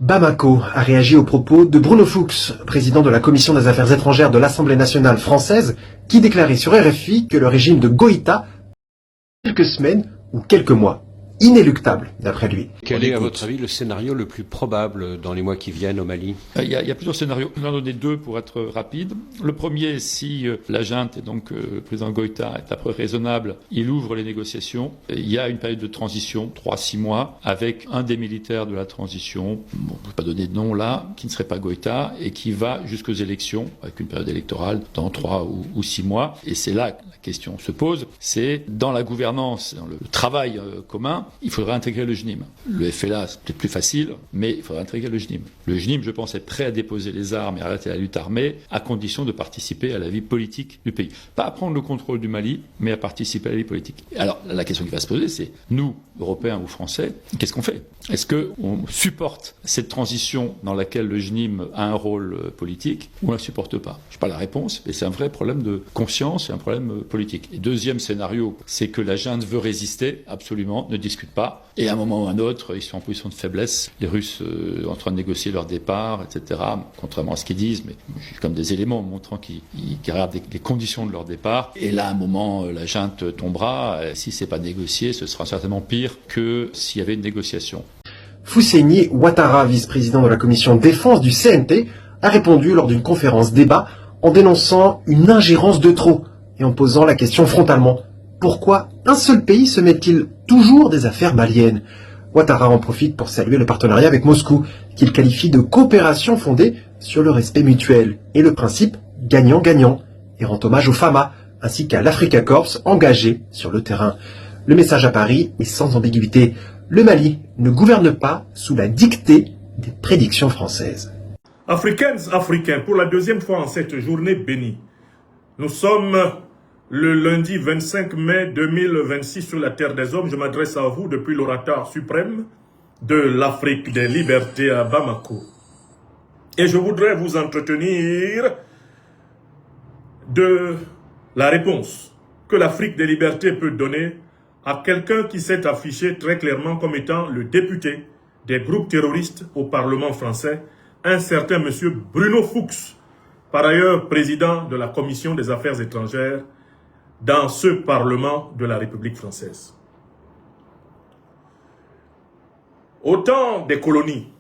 Bamako a réagi aux propos de Bruno Fuchs, président de la Commission des Affaires étrangères de l'Assemblée nationale française, qui déclarait sur RFI que le régime de Goïta, quelques semaines ou quelques mois, inéluctable d'après lui. Quel est à votre avis le scénario le plus probable dans les mois qui viennent au Mali? Il y a plusieurs scénarios. Je vais en donner deux pour être rapide. Le premier, si la junte et donc le président Goïta est après raisonnable, il ouvre les négociations. Il y a une période de transition, 3-6 mois, avec un des militaires de la transition, on ne peut pas donner de nom là, qui ne serait pas Goïta et qui va jusqu'aux élections, avec une période électorale dans 3 ou 6 mois. Et c'est là que la question se pose, c'est dans la gouvernance, dans le travail commun, il faudrait intégrer le JNIM. Le FLA, c'est peut-être plus facile, mais il faudrait intégrer le JNIM. Le JNIM, je pense, est prêt à déposer les armes et à arrêter la lutte armée, à condition de participer à la vie politique du pays. Pas à prendre le contrôle du Mali, mais à participer à la vie politique. Alors, la question qui va se poser, c'est, nous, Européens ou Français, qu'est-ce qu'on fait? Est-ce qu'on supporte cette transition dans laquelle le JNIM a un rôle politique, ou on ne la supporte pas? Je n'ai pas la réponse, mais c'est un vrai problème de conscience et un problème politique. Et deuxième scénario, c'est que la junte veut résister, absolument, ne discute pas, et à un moment ou à un autre, ils sont en position de faiblesse. Les Russes en train de négocier leur départ, etc., contrairement à ce qu'ils disent, mais j'ai comme des éléments montrant qu'ils regardent les conditions de leur départ. Et là, à un moment, la junte tombera. Si c'est pas négocié, ce sera certainement pire que s'il y avait une négociation. Fousseyni Ouattara, vice-président de la commission défense du CNT, a répondu lors d'une conférence débat en dénonçant une ingérence de trop et en posant la question frontalement. Pourquoi un seul pays se met-il toujours des affaires maliennes? Ouattara en profite pour saluer le partenariat avec Moscou, qu'il qualifie de coopération fondée sur le respect mutuel et le principe gagnant-gagnant, et rend hommage aux FAMA ainsi qu'à l'Africa Corps engagé sur le terrain. Le message à Paris est sans ambiguïté. Le Mali ne gouverne pas sous la dictée des prédictions françaises. Africaines, Africains, pour la deuxième fois en cette journée bénie, nous sommes le lundi 25 mai 2026 sur la terre des hommes. Je m'adresse à vous depuis l'oratoire suprême de l'Afrique des libertés à Bamako. Et je voudrais vous entretenir de la réponse que l'Afrique des libertés peut donner à quelqu'un qui s'est affiché très clairement comme étant le député des groupes terroristes au Parlement français, un certain monsieur Bruno Fuchs, par ailleurs président de la Commission des Affaires étrangères dans ce Parlement de la République française. Au temps des colonies,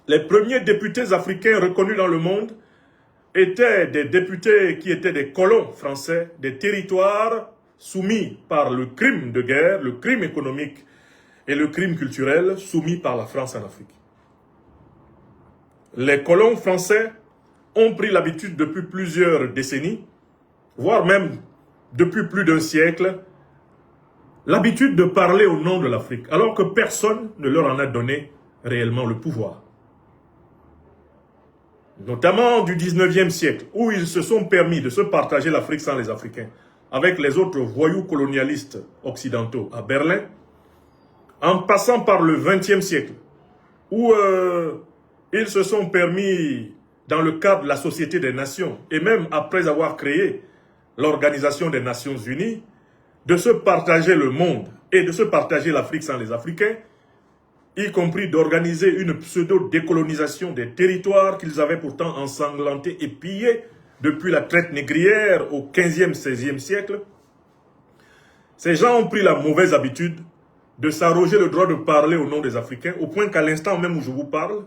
les premiers députés africains reconnus dans le monde étaient des députés qui étaient des colons français, des territoires soumis par le crime de guerre, le crime économique et le crime culturel soumis par la France en Afrique. Les colons français ont pris l'habitude depuis plusieurs décennies, voire même depuis plus d'un siècle, l'habitude de parler au nom de l'Afrique, alors que personne ne leur en a donné réellement le pouvoir. Notamment du 19e siècle, où ils se sont permis de se partager l'Afrique sans les Africains, avec les autres voyous colonialistes occidentaux à Berlin, en passant par le 20e siècle, où ils se sont permis, dans le cadre de la Société des Nations, et même après avoir créé l'Organisation des Nations Unies, de se partager le monde et de se partager l'Afrique sans les Africains, y compris d'organiser une pseudo-décolonisation des territoires qu'ils avaient pourtant ensanglantés et pillés depuis la traite négrière au 15e, 16e siècle. Ces gens ont pris la mauvaise habitude de s'arroger le droit de parler au nom des Africains, au point qu'à l'instant même où je vous parle,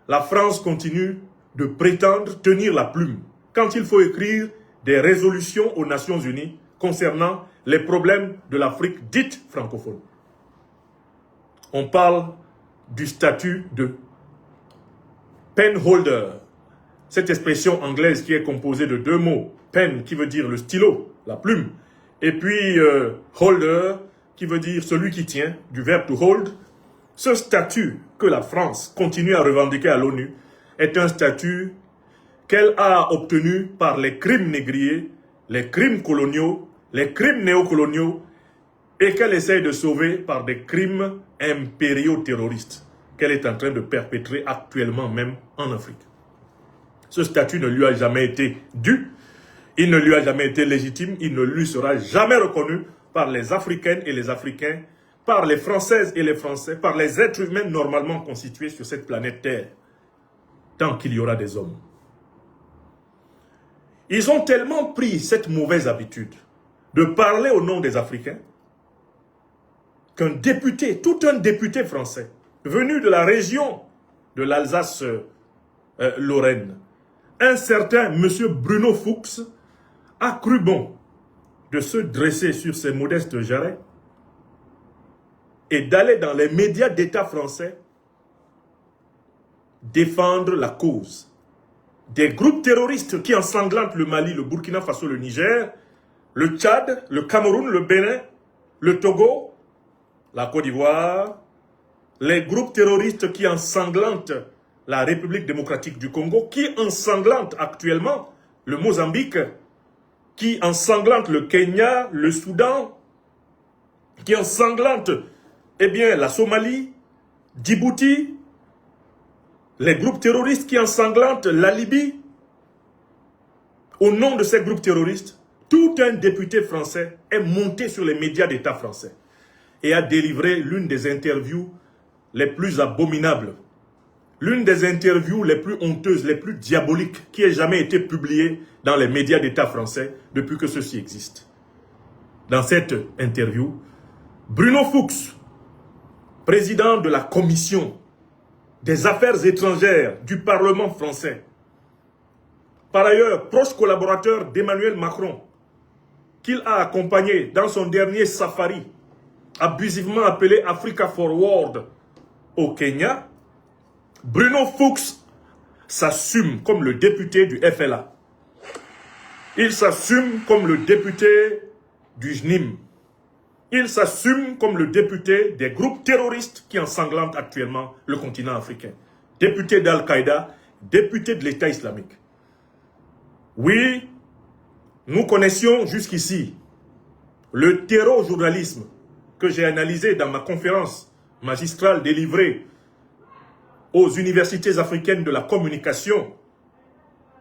la France continue de prétendre tenir la plume quand il faut écrire des résolutions aux Nations Unies concernant les problèmes de l'Afrique dite francophone. On parle du statut de penholder, cette expression anglaise qui est composée de deux mots, pen qui veut dire le stylo, la plume, et puis holder qui veut dire celui qui tient, du verbe to hold. Ce statut que la France continue à revendiquer à l'ONU est un statut qu'elle a obtenu par les crimes négriers, les crimes coloniaux, les crimes néocoloniaux, et qu'elle essaye de sauver par des crimes impériaux terroristes qu'elle est en train de perpétrer actuellement même en Afrique. Ce statut ne lui a jamais été dû, il ne lui a jamais été légitime, il ne lui sera jamais reconnu par les Africaines et les Africains par les Françaises et les Français, par les êtres humains normalement constitués sur cette planète Terre, tant qu'il y aura des hommes. Ils ont tellement pris cette mauvaise habitude de parler au nom des Africains qu'un député, tout un député français, venu de la région de l'Alsace-Lorraine, un certain monsieur Bruno Fuchs, a cru bon de se dresser sur ses modestes jarrets et d'aller dans les médias d'État français défendre la cause des groupes terroristes qui ensanglantent le Mali, le Burkina Faso, le Niger, le Tchad, le Cameroun, le Bénin, le Togo, la Côte d'Ivoire, les groupes terroristes qui ensanglantent la République démocratique du Congo, qui ensanglantent actuellement le Mozambique, qui ensanglantent le Kenya, le Soudan, qui ensanglantent la Somalie, Djibouti, les groupes terroristes qui ensanglantent la Libye. Au nom de ces groupes terroristes, tout un député français est monté sur les médias d'État français et a délivré l'une des interviews les plus abominables, l'une des interviews les plus honteuses, les plus diaboliques qui ait jamais été publiée dans les médias d'État français depuis que ceci existe. Dans cette interview, Bruno Fuchs, président de la commission des affaires étrangères du Parlement français, par ailleurs proche collaborateur d'Emmanuel Macron, qu'il a accompagné dans son dernier safari, abusivement appelé Africa Forward au Kenya, Bruno Fuchs s'assume comme le député du FLA. Il s'assume comme le député du JNIM. Il s'assume comme le député des groupes terroristes qui ensanglantent actuellement le continent africain. Député d'Al-Qaïda, député de l'État islamique. Oui, nous connaissions jusqu'ici le terror-journalisme que j'ai analysé dans ma conférence magistrale délivrée aux universités africaines de la communication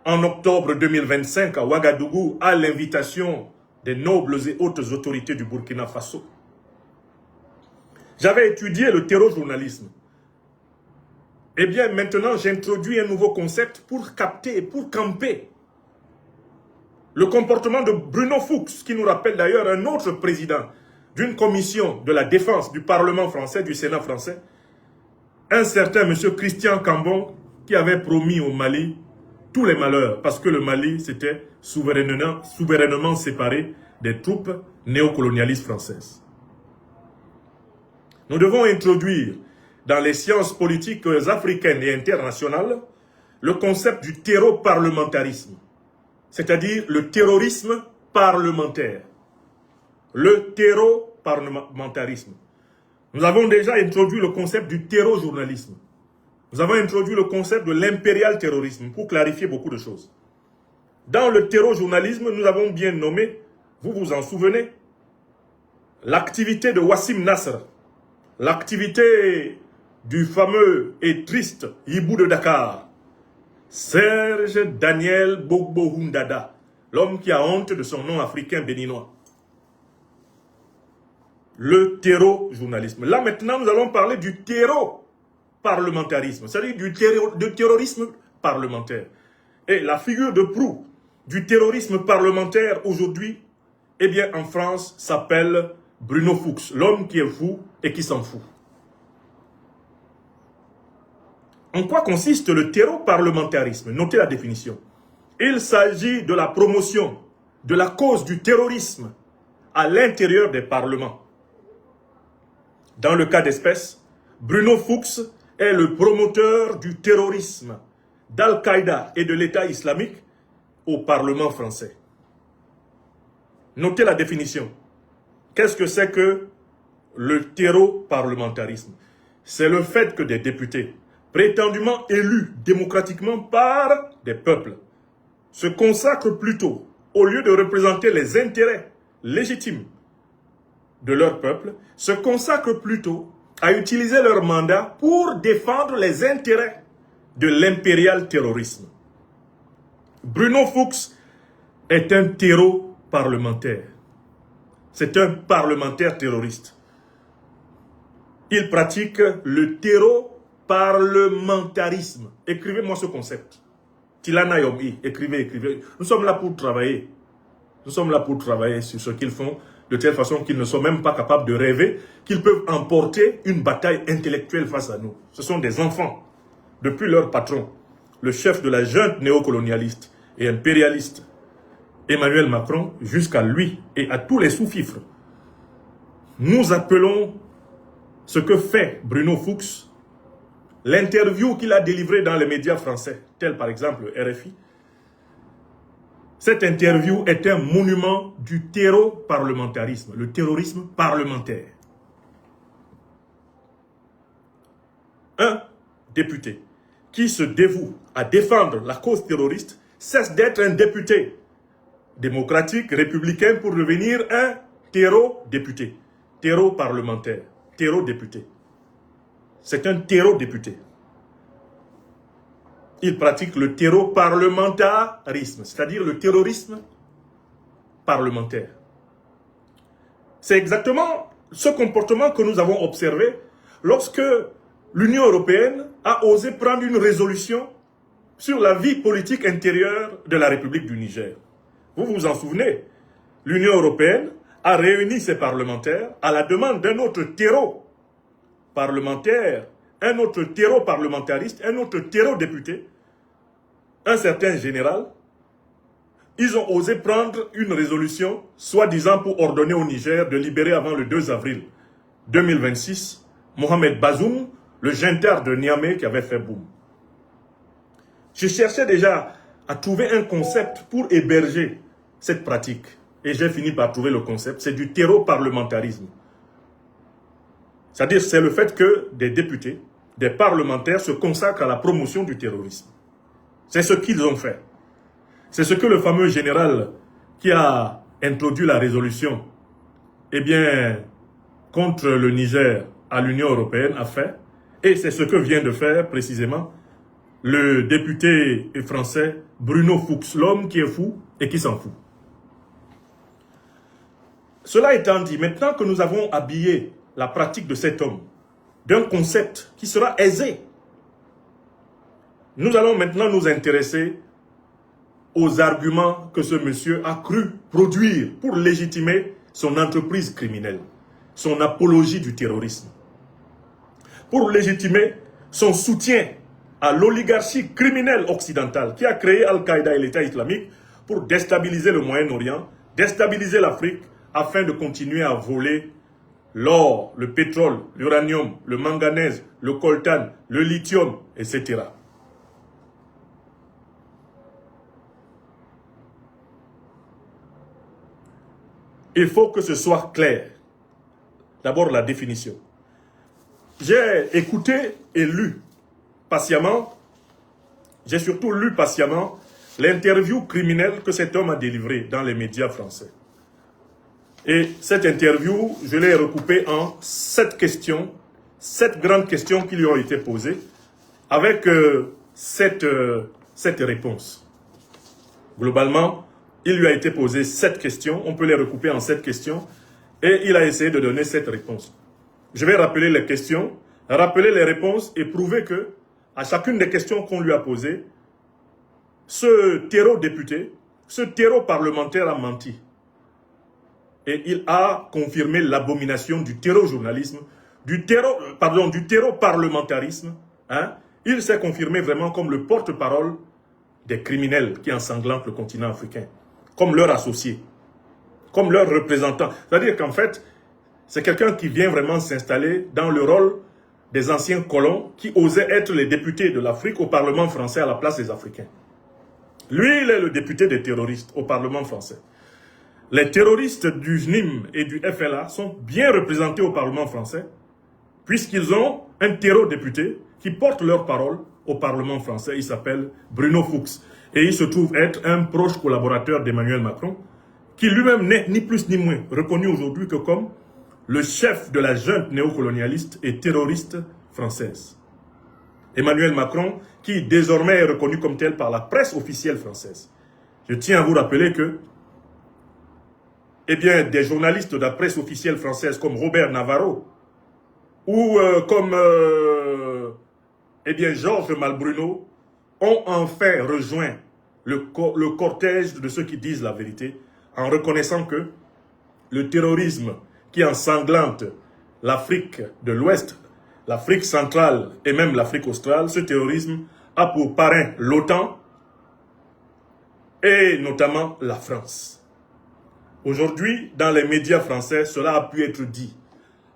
en octobre 2025 à Ouagadougou à l'invitation des nobles et hautes autorités du Burkina Faso. J'avais étudié le terror-journalisme. Eh bien, maintenant, j'introduis un nouveau concept pour capter et pour camper le comportement de Bruno Fuchs, qui nous rappelle d'ailleurs un autre président d'une commission de la défense du Parlement français, du Sénat français, un certain M. Christian Cambon, qui avait promis au Mali tous les malheurs, parce que le Mali s'était souverainement séparé des troupes néocolonialistes françaises. Nous devons introduire dans les sciences politiques africaines et internationales le concept du terreau-parlementarisme, c'est-à-dire le terrorisme parlementaire. Le terreau-parlementarisme. Nous avons déjà introduit le concept du terreau-journalisme. Nous avons introduit le concept de l'impérial terrorisme pour clarifier beaucoup de choses. Dans le terreau-journalisme, nous avons bien nommé, vous vous en souvenez, l'activité de Wassim Nasr, l'activité du fameux et triste hibou de Dakar, Serge Daniel Gbagbo Hundada, l'homme qui a honte de son nom africain béninois. Le terreau-journalisme. Là maintenant, nous allons parler du terreau-parlementarisme, c'est-à-dire du terrorisme parlementaire. Et la figure de proue du terrorisme parlementaire aujourd'hui, eh bien en France, s'appelle Bruno Fuchs, l'homme qui est fou et qui s'en fout. En quoi consiste le terreau-parlementarisme? Notez la définition. Il s'agit de la promotion de la cause du terrorisme à l'intérieur des parlements. Dans le cas d'espèce, Bruno Fuchs est le promoteur du terrorisme d'Al-Qaïda et de l'État islamique au Parlement français. Notez la définition. Qu'est-ce que c'est que le terreau-parlementarisme? C'est le fait que des députés, prétendument élus démocratiquement par des peuples, se consacrent plutôt, au lieu de représenter les intérêts légitimes de leur peuple, se consacrent plutôt à utiliser leur mandat pour défendre les intérêts de l'impérial terrorisme. Bruno Fuchs est un terreau parlementaire. C'est un parlementaire terroriste. Il pratique le terreau-parlementarisme. Écrivez-moi ce concept. Tilana Yomi, écrivez. Nous sommes là pour travailler. Nous sommes là pour travailler sur ce qu'ils font, de telle façon qu'ils ne sont même pas capables de rêver qu'ils peuvent emporter une bataille intellectuelle face à nous. Ce sont des enfants. Depuis leur patron, le chef de la junte néocolonialiste et impérialiste, Emmanuel Macron, jusqu'à lui et à tous les sous-fifres. Nous appelons ce que fait Bruno Fuchs, l'interview qu'il a délivrée dans les médias français, tels par exemple RFI. Cette interview est un monument du terreau-parlementarisme, le terrorisme parlementaire. Un député qui se dévoue à défendre la cause terroriste cesse d'être un député démocratique, républicain, pour devenir un terreau-député, terreau-parlementaire, terreau-député. C'est un terreau-député. Il pratique le terreau-parlementarisme, c'est-à-dire le terrorisme parlementaire. C'est exactement ce comportement que nous avons observé lorsque l'Union européenne a osé prendre une résolution sur la vie politique intérieure de la République du Niger. Vous vous en souvenez, l'Union européenne a réuni ses parlementaires à la demande d'un autre terreau parlementaire, un autre terreau parlementariste, un autre terreau député, un certain général. Ils ont osé prendre une résolution, soi-disant pour ordonner au Niger de libérer avant le 2 avril 2026 Mohamed Bazoum, le junteur de Niamey qui avait fait boum. Je cherchais déjà à trouver un concept pour héberger cette pratique. Et j'ai fini par trouver le concept. C'est du terreau-parlementarisme. C'est-à-dire, c'est le fait que des députés, des parlementaires se consacrent à la promotion du terrorisme. C'est ce qu'ils ont fait. C'est ce que le fameux général qui a introduit la résolution, eh bien, contre le Niger à l'Union européenne a fait. Et c'est ce que vient de faire précisément le député français Bruno Fuchs, l'homme qui est fou et qui s'en fout. Cela étant dit, maintenant que nous avons habillé la pratique de cet homme d'un concept qui sera aisé, nous allons maintenant nous intéresser aux arguments que ce monsieur a cru produire pour légitimer son entreprise criminelle, son apologie du terrorisme, pour légitimer son soutien à l'oligarchie criminelle occidentale qui a créé Al-Qaïda et l'État islamique pour déstabiliser le Moyen-Orient, déstabiliser l'Afrique, afin de continuer à voler l'or, le pétrole, l'uranium, le manganèse, le coltan, le lithium, etc. Il faut que ce soit clair. D'abord, la définition. J'ai écouté et lu patiemment, j'ai surtout lu patiemment l'interview criminelle que cet homme a délivrée dans les médias français. Et cette interview, je l'ai recoupée en 7 questions, 7 grandes questions qui lui ont été posées, avec 7 réponses. Globalement, il lui a été posé 7 questions, on peut les recouper en 7 questions, et il a essayé de donner 7 réponses. Je vais rappeler les questions, rappeler les réponses et prouver que, à chacune des questions qu'on lui a posées, ce terreau député, ce terreau parlementaire a menti. Et il a confirmé l'abomination du terreau-journalisme, du terreau-parlementarisme. Hein? Il s'est confirmé vraiment comme le porte-parole des criminels qui ensanglantent le continent africain, comme leur associé, comme leur représentant. C'est-à-dire qu'en fait, c'est quelqu'un qui vient vraiment s'installer dans le rôle des anciens colons qui osaient être les députés de l'Afrique au Parlement français à la place des Africains. Lui, il est le député des terroristes au Parlement français. Les terroristes du JNIM et du FLA sont bien représentés au Parlement français, puisqu'ils ont un terreau-député qui porte leur parole au Parlement français. Il s'appelle Bruno Fuchs. Et il se trouve être un proche collaborateur d'Emmanuel Macron, qui lui-même n'est ni plus ni moins reconnu aujourd'hui que comme le chef de la junte néocolonialiste et terroriste française. Emmanuel Macron, qui désormais est reconnu comme tel par la presse officielle française. Je tiens à vous rappeler que eh bien, des journalistes de la presse officielle française comme Robert Navarro ou comme eh bien, Georges Malbruno, ont enfin rejoint le cortège de ceux qui disent la vérité, en reconnaissant que le terrorisme qui ensanglante l'Afrique de l'Ouest, l'Afrique centrale et même l'Afrique australe, ce terrorisme a pour parrain l'OTAN et notamment la France. Aujourd'hui, dans les médias français, cela a pu être dit.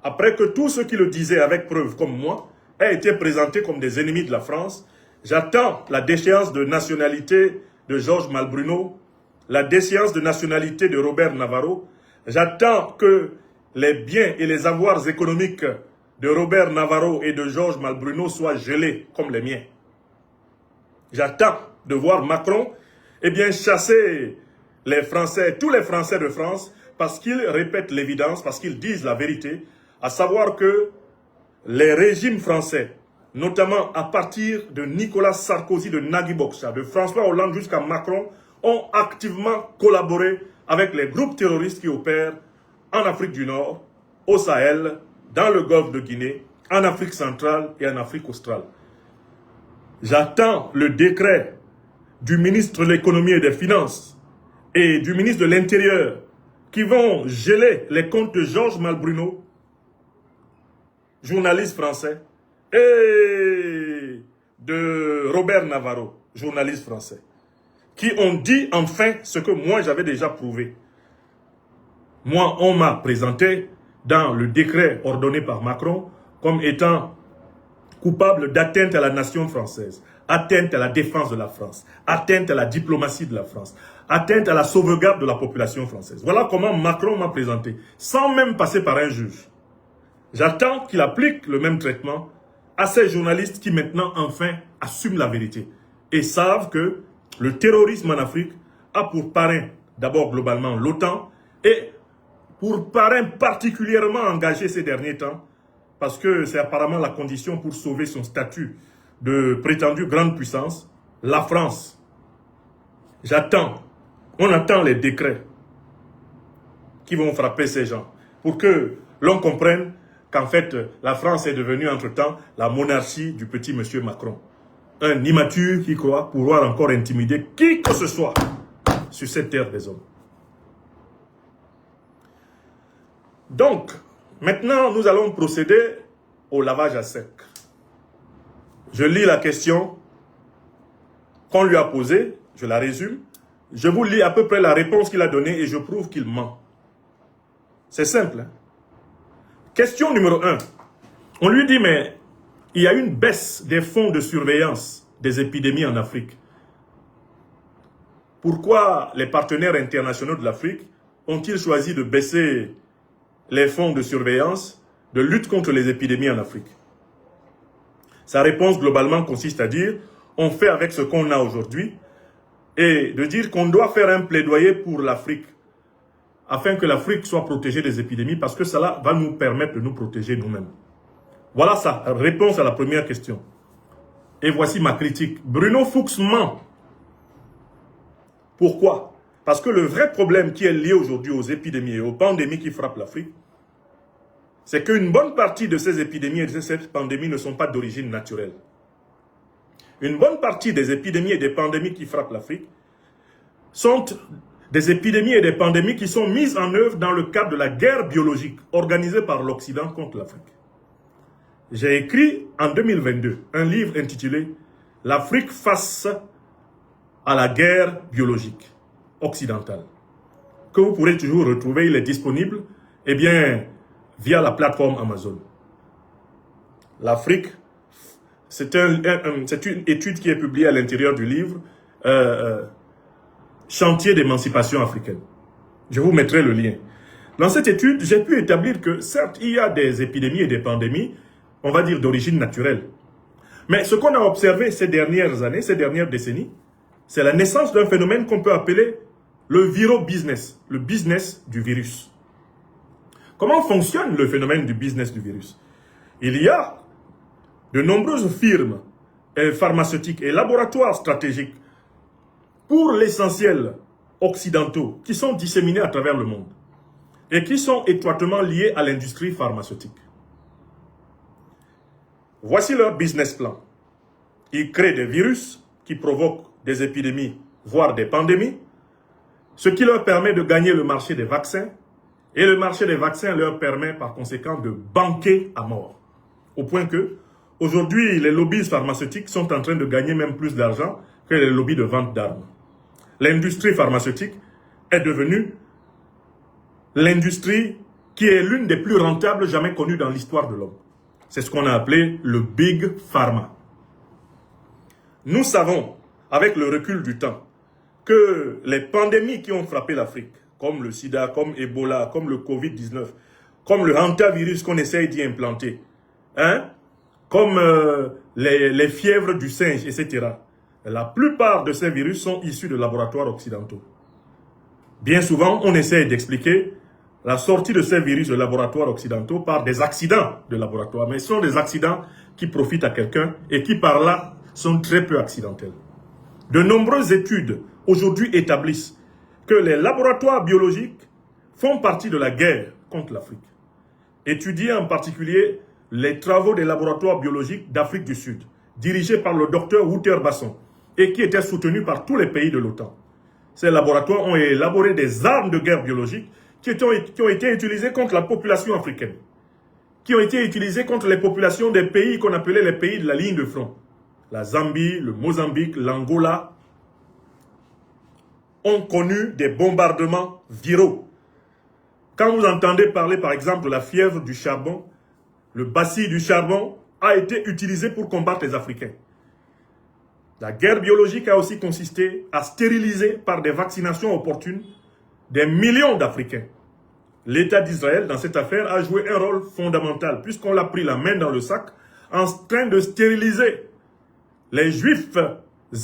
Après que tous ceux qui le disaient avec preuve, comme moi, aient été présentés comme des ennemis de la France, j'attends la déchéance de nationalité de Georges Malbruno, la déchéance de nationalité de Robert Navarro. J'attends que les biens et les avoirs économiques de Robert Navarro et de Georges Malbruno soient gelés comme les miens. J'attends de voir Macron chasser les Français, tous les Français de France, parce qu'ils répètent l'évidence, parce qu'ils disent la vérité, à savoir que les régimes français, notamment à partir de Nicolas Sarkozy, de Nagui Bokcha, de François Hollande jusqu'à Macron, ont activement collaboré avec les groupes terroristes qui opèrent en Afrique du Nord, au Sahel, dans le golfe de Guinée, en Afrique centrale et en Afrique australe. J'attends le décret du ministre de l'économie et des finances et du ministre de l'Intérieur qui vont geler les comptes de Georges Malbruno, journaliste français, et de Robert Navarro, journaliste français, qui ont dit enfin ce que moi j'avais déjà prouvé. Moi, on m'a présenté dans le décret ordonné par Macron comme étant coupable d'atteinte à la nation française, atteinte à la défense de la France, atteinte à la diplomatie de la France, atteinte à la sauvegarde de la population française. Voilà comment Macron m'a présenté, sans même passer par un juge. J'attends qu'il applique le même traitement à ces journalistes qui maintenant enfin assument la vérité et savent que le terrorisme en Afrique a pour parrain d'abord globalement l'OTAN et pour parrain particulièrement engagé ces derniers temps, parce que c'est apparemment la condition pour sauver son statut de prétendue grande puissance, la France. J'attends, on attend les décrets qui vont frapper ces gens, pour que l'on comprenne qu'en fait, la France est devenue entre-temps la monarchie du petit monsieur Macron. Un immature qui croit pouvoir encore intimider qui que ce soit sur cette terre des hommes. Donc, maintenant, nous allons procéder au lavage à sec. Je lis la question qu'on lui a posée, je la résume. Je vous lis à peu près la réponse qu'il a donnée et je prouve qu'il ment. C'est simple. Hein? Question numéro 1. On lui dit, mais il y a une baisse des fonds de surveillance des épidémies en Afrique. Pourquoi les partenaires internationaux de l'Afrique ont-ils choisi de baisser les fonds de surveillance, de lutte contre les épidémies en Afrique? Sa réponse globalement consiste à dire, on fait avec ce qu'on a aujourd'hui et de dire qu'on doit faire un plaidoyer pour l'Afrique afin que l'Afrique soit protégée des épidémies parce que cela va nous permettre de nous protéger nous-mêmes. Voilà sa réponse à la première question. Et voici ma critique. Bruno Fuchs ment. Pourquoi? Parce que le vrai problème qui est lié aujourd'hui aux épidémies et aux pandémies qui frappent l'Afrique, c'est qu'une bonne partie de ces épidémies et de ces pandémies ne sont pas d'origine naturelle. Une bonne partie des épidémies et des pandémies qui frappent l'Afrique sont des épidémies et des pandémies qui sont mises en œuvre dans le cadre de la guerre biologique organisée par l'Occident contre l'Afrique. J'ai écrit en 2022 un livre intitulé « L'Afrique face à la guerre biologique occidentale » que vous pourrez toujours retrouver, il est disponible via la plateforme Amazon. L'Afrique, c'est une étude qui est publiée à l'intérieur du livre Chantier d'émancipation africaine. Je vous mettrai le lien. Dans cette étude, j'ai pu établir que certes, il y a des épidémies et des pandémies, on va dire d'origine naturelle. Mais ce qu'on a observé ces dernières années, ces dernières décennies, c'est la naissance d'un phénomène qu'on peut appeler le viro-business, le business du virus. Comment fonctionne le phénomène du business du virus? Il y a de nombreuses firmes pharmaceutiques et laboratoires stratégiques, pour l'essentiel occidentaux, qui sont disséminés à travers le monde et qui sont étroitement liés à l'industrie pharmaceutique. Voici leur business plan. Ils créent des virus qui provoquent des épidémies, voire des pandémies, ce qui leur permet de gagner le marché des vaccins, et le marché des vaccins leur permet par conséquent de banquer à mort. Au point que, aujourd'hui, les lobbies pharmaceutiques sont en train de gagner même plus d'argent que les lobbies de vente d'armes. L'industrie pharmaceutique est devenue l'industrie qui est l'une des plus rentables jamais connues dans l'histoire de l'homme. C'est ce qu'on a appelé le Big Pharma. Nous savons, avec le recul du temps, que les pandémies qui ont frappé l'Afrique, comme le sida, comme Ebola, comme le Covid-19, comme le hantavirus qu'on essaye d'y implanter, comme les fièvres du singe, etc. La plupart de ces virus sont issus de laboratoires occidentaux. Bien souvent, on essaye d'expliquer la sortie de ces virus de laboratoires occidentaux par des accidents de laboratoire. Mais ce sont des accidents qui profitent à quelqu'un et qui, par là, sont très peu accidentels. De nombreuses études aujourd'hui établissent que les laboratoires biologiques font partie de la guerre contre l'Afrique. Étudiez en particulier les travaux des laboratoires biologiques d'Afrique du Sud, dirigés par le docteur Wouter Basson et qui étaient soutenus par tous les pays de l'OTAN. Ces laboratoires ont élaboré des armes de guerre biologiques qui ont été utilisées contre la population africaine, qui ont été utilisées contre les populations des pays qu'on appelait les pays de la ligne de front. La Zambie, le Mozambique, l'Angola ont connu des bombardements viraux. Quand vous entendez parler par exemple de la fièvre du charbon, le bacille du charbon a été utilisé pour combattre les Africains. La guerre biologique a aussi consisté à stériliser par des vaccinations opportunes des millions d'Africains. L'État d'Israël, dans cette affaire, a joué un rôle fondamental puisqu'on l'a pris la main dans le sac en train de stériliser les Juifs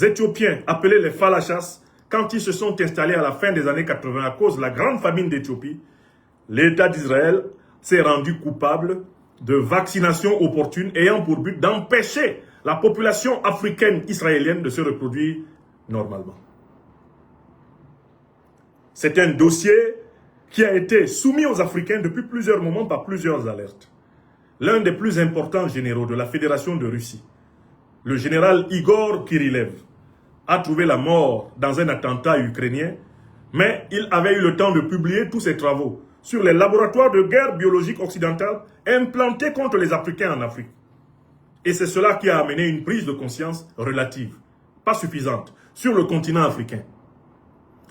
éthiopiens appelés les Falachas quand ils se sont installés à la fin des années 80 à cause de la grande famine d'Éthiopie. L'État d'Israël s'est rendu coupable de vaccinations opportunes ayant pour but d'empêcher la population africaine israélienne de se reproduire normalement. C'est un dossier qui a été soumis aux Africains depuis plusieurs moments par plusieurs alertes. L'un des plus importants généraux de la Fédération de Russie, le général Igor Kirilev, a trouvé la mort dans un attentat ukrainien, mais il avait eu le temps de publier tous ses travaux sur les laboratoires de guerre biologique occidentale implantés contre les Africains en Afrique. Et c'est cela qui a amené une prise de conscience relative, pas suffisante, sur le continent africain.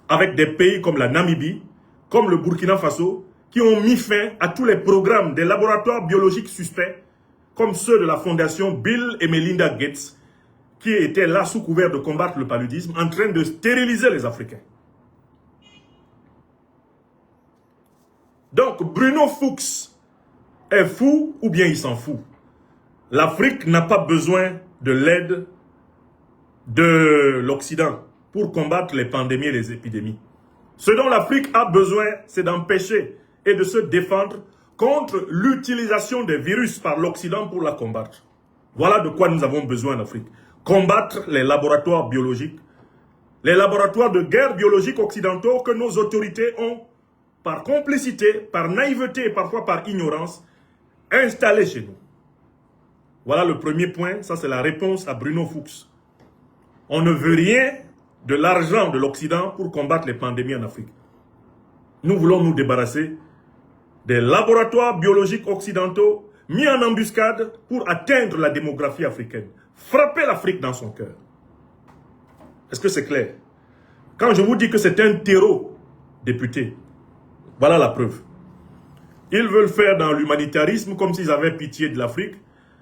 Avec des pays comme la Namibie, comme le Burkina Faso, qui ont mis fin à tous les programmes des laboratoires biologiques suspects, comme ceux de la fondation Bill et Melinda Gates, qui étaient là sous couvert de combattre le paludisme, en train de stériliser les Africains. Donc, Bruno Fuchs est fou ou bien il s'en fout. L'Afrique n'a pas besoin de l'aide de l'Occident pour combattre les pandémies et les épidémies. Ce dont l'Afrique a besoin, c'est d'empêcher et de se défendre contre l'utilisation des virus par l'Occident pour la combattre. Voilà de quoi nous avons besoin en Afrique. Combattre les laboratoires biologiques, les laboratoires de guerre biologique occidentaux que nos autorités ont, par complicité, par naïveté et parfois par ignorance, installés chez nous. Voilà le premier point, ça c'est la réponse à Bruno Fuchs. On ne veut rien de l'argent de l'Occident pour combattre les pandémies en Afrique. Nous voulons nous débarrasser des laboratoires biologiques occidentaux mis en embuscade pour atteindre la démographie africaine. Frapper l'Afrique dans son cœur. Est-ce que c'est clair? Quand je vous dis que c'est un terreau, député, voilà la preuve. Ils veulent faire dans l'humanitarisme comme s'ils avaient pitié de l'Afrique.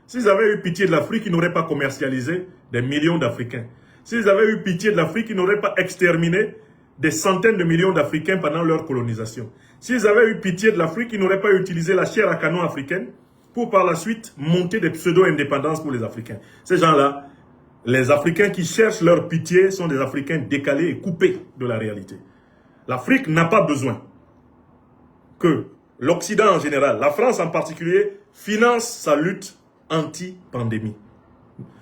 S'ils avaient eu pitié de l'Afrique, ils n'auraient pas commercialisé des millions d'Africains. S'ils avaient eu pitié de l'Afrique, ils n'auraient pas exterminé des centaines de millions d'Africains pendant leur colonisation. S'ils avaient eu pitié de l'Afrique, ils n'auraient pas utilisé la chair à canon africaine pour par la suite monter des pseudo-indépendances pour les Africains. Ces gens-là, les Africains qui cherchent leur pitié sont des Africains décalés et coupés de la réalité. L'Afrique n'a pas besoin que l'Occident en général, la France en particulier, finance sa lutte anti-pandémie.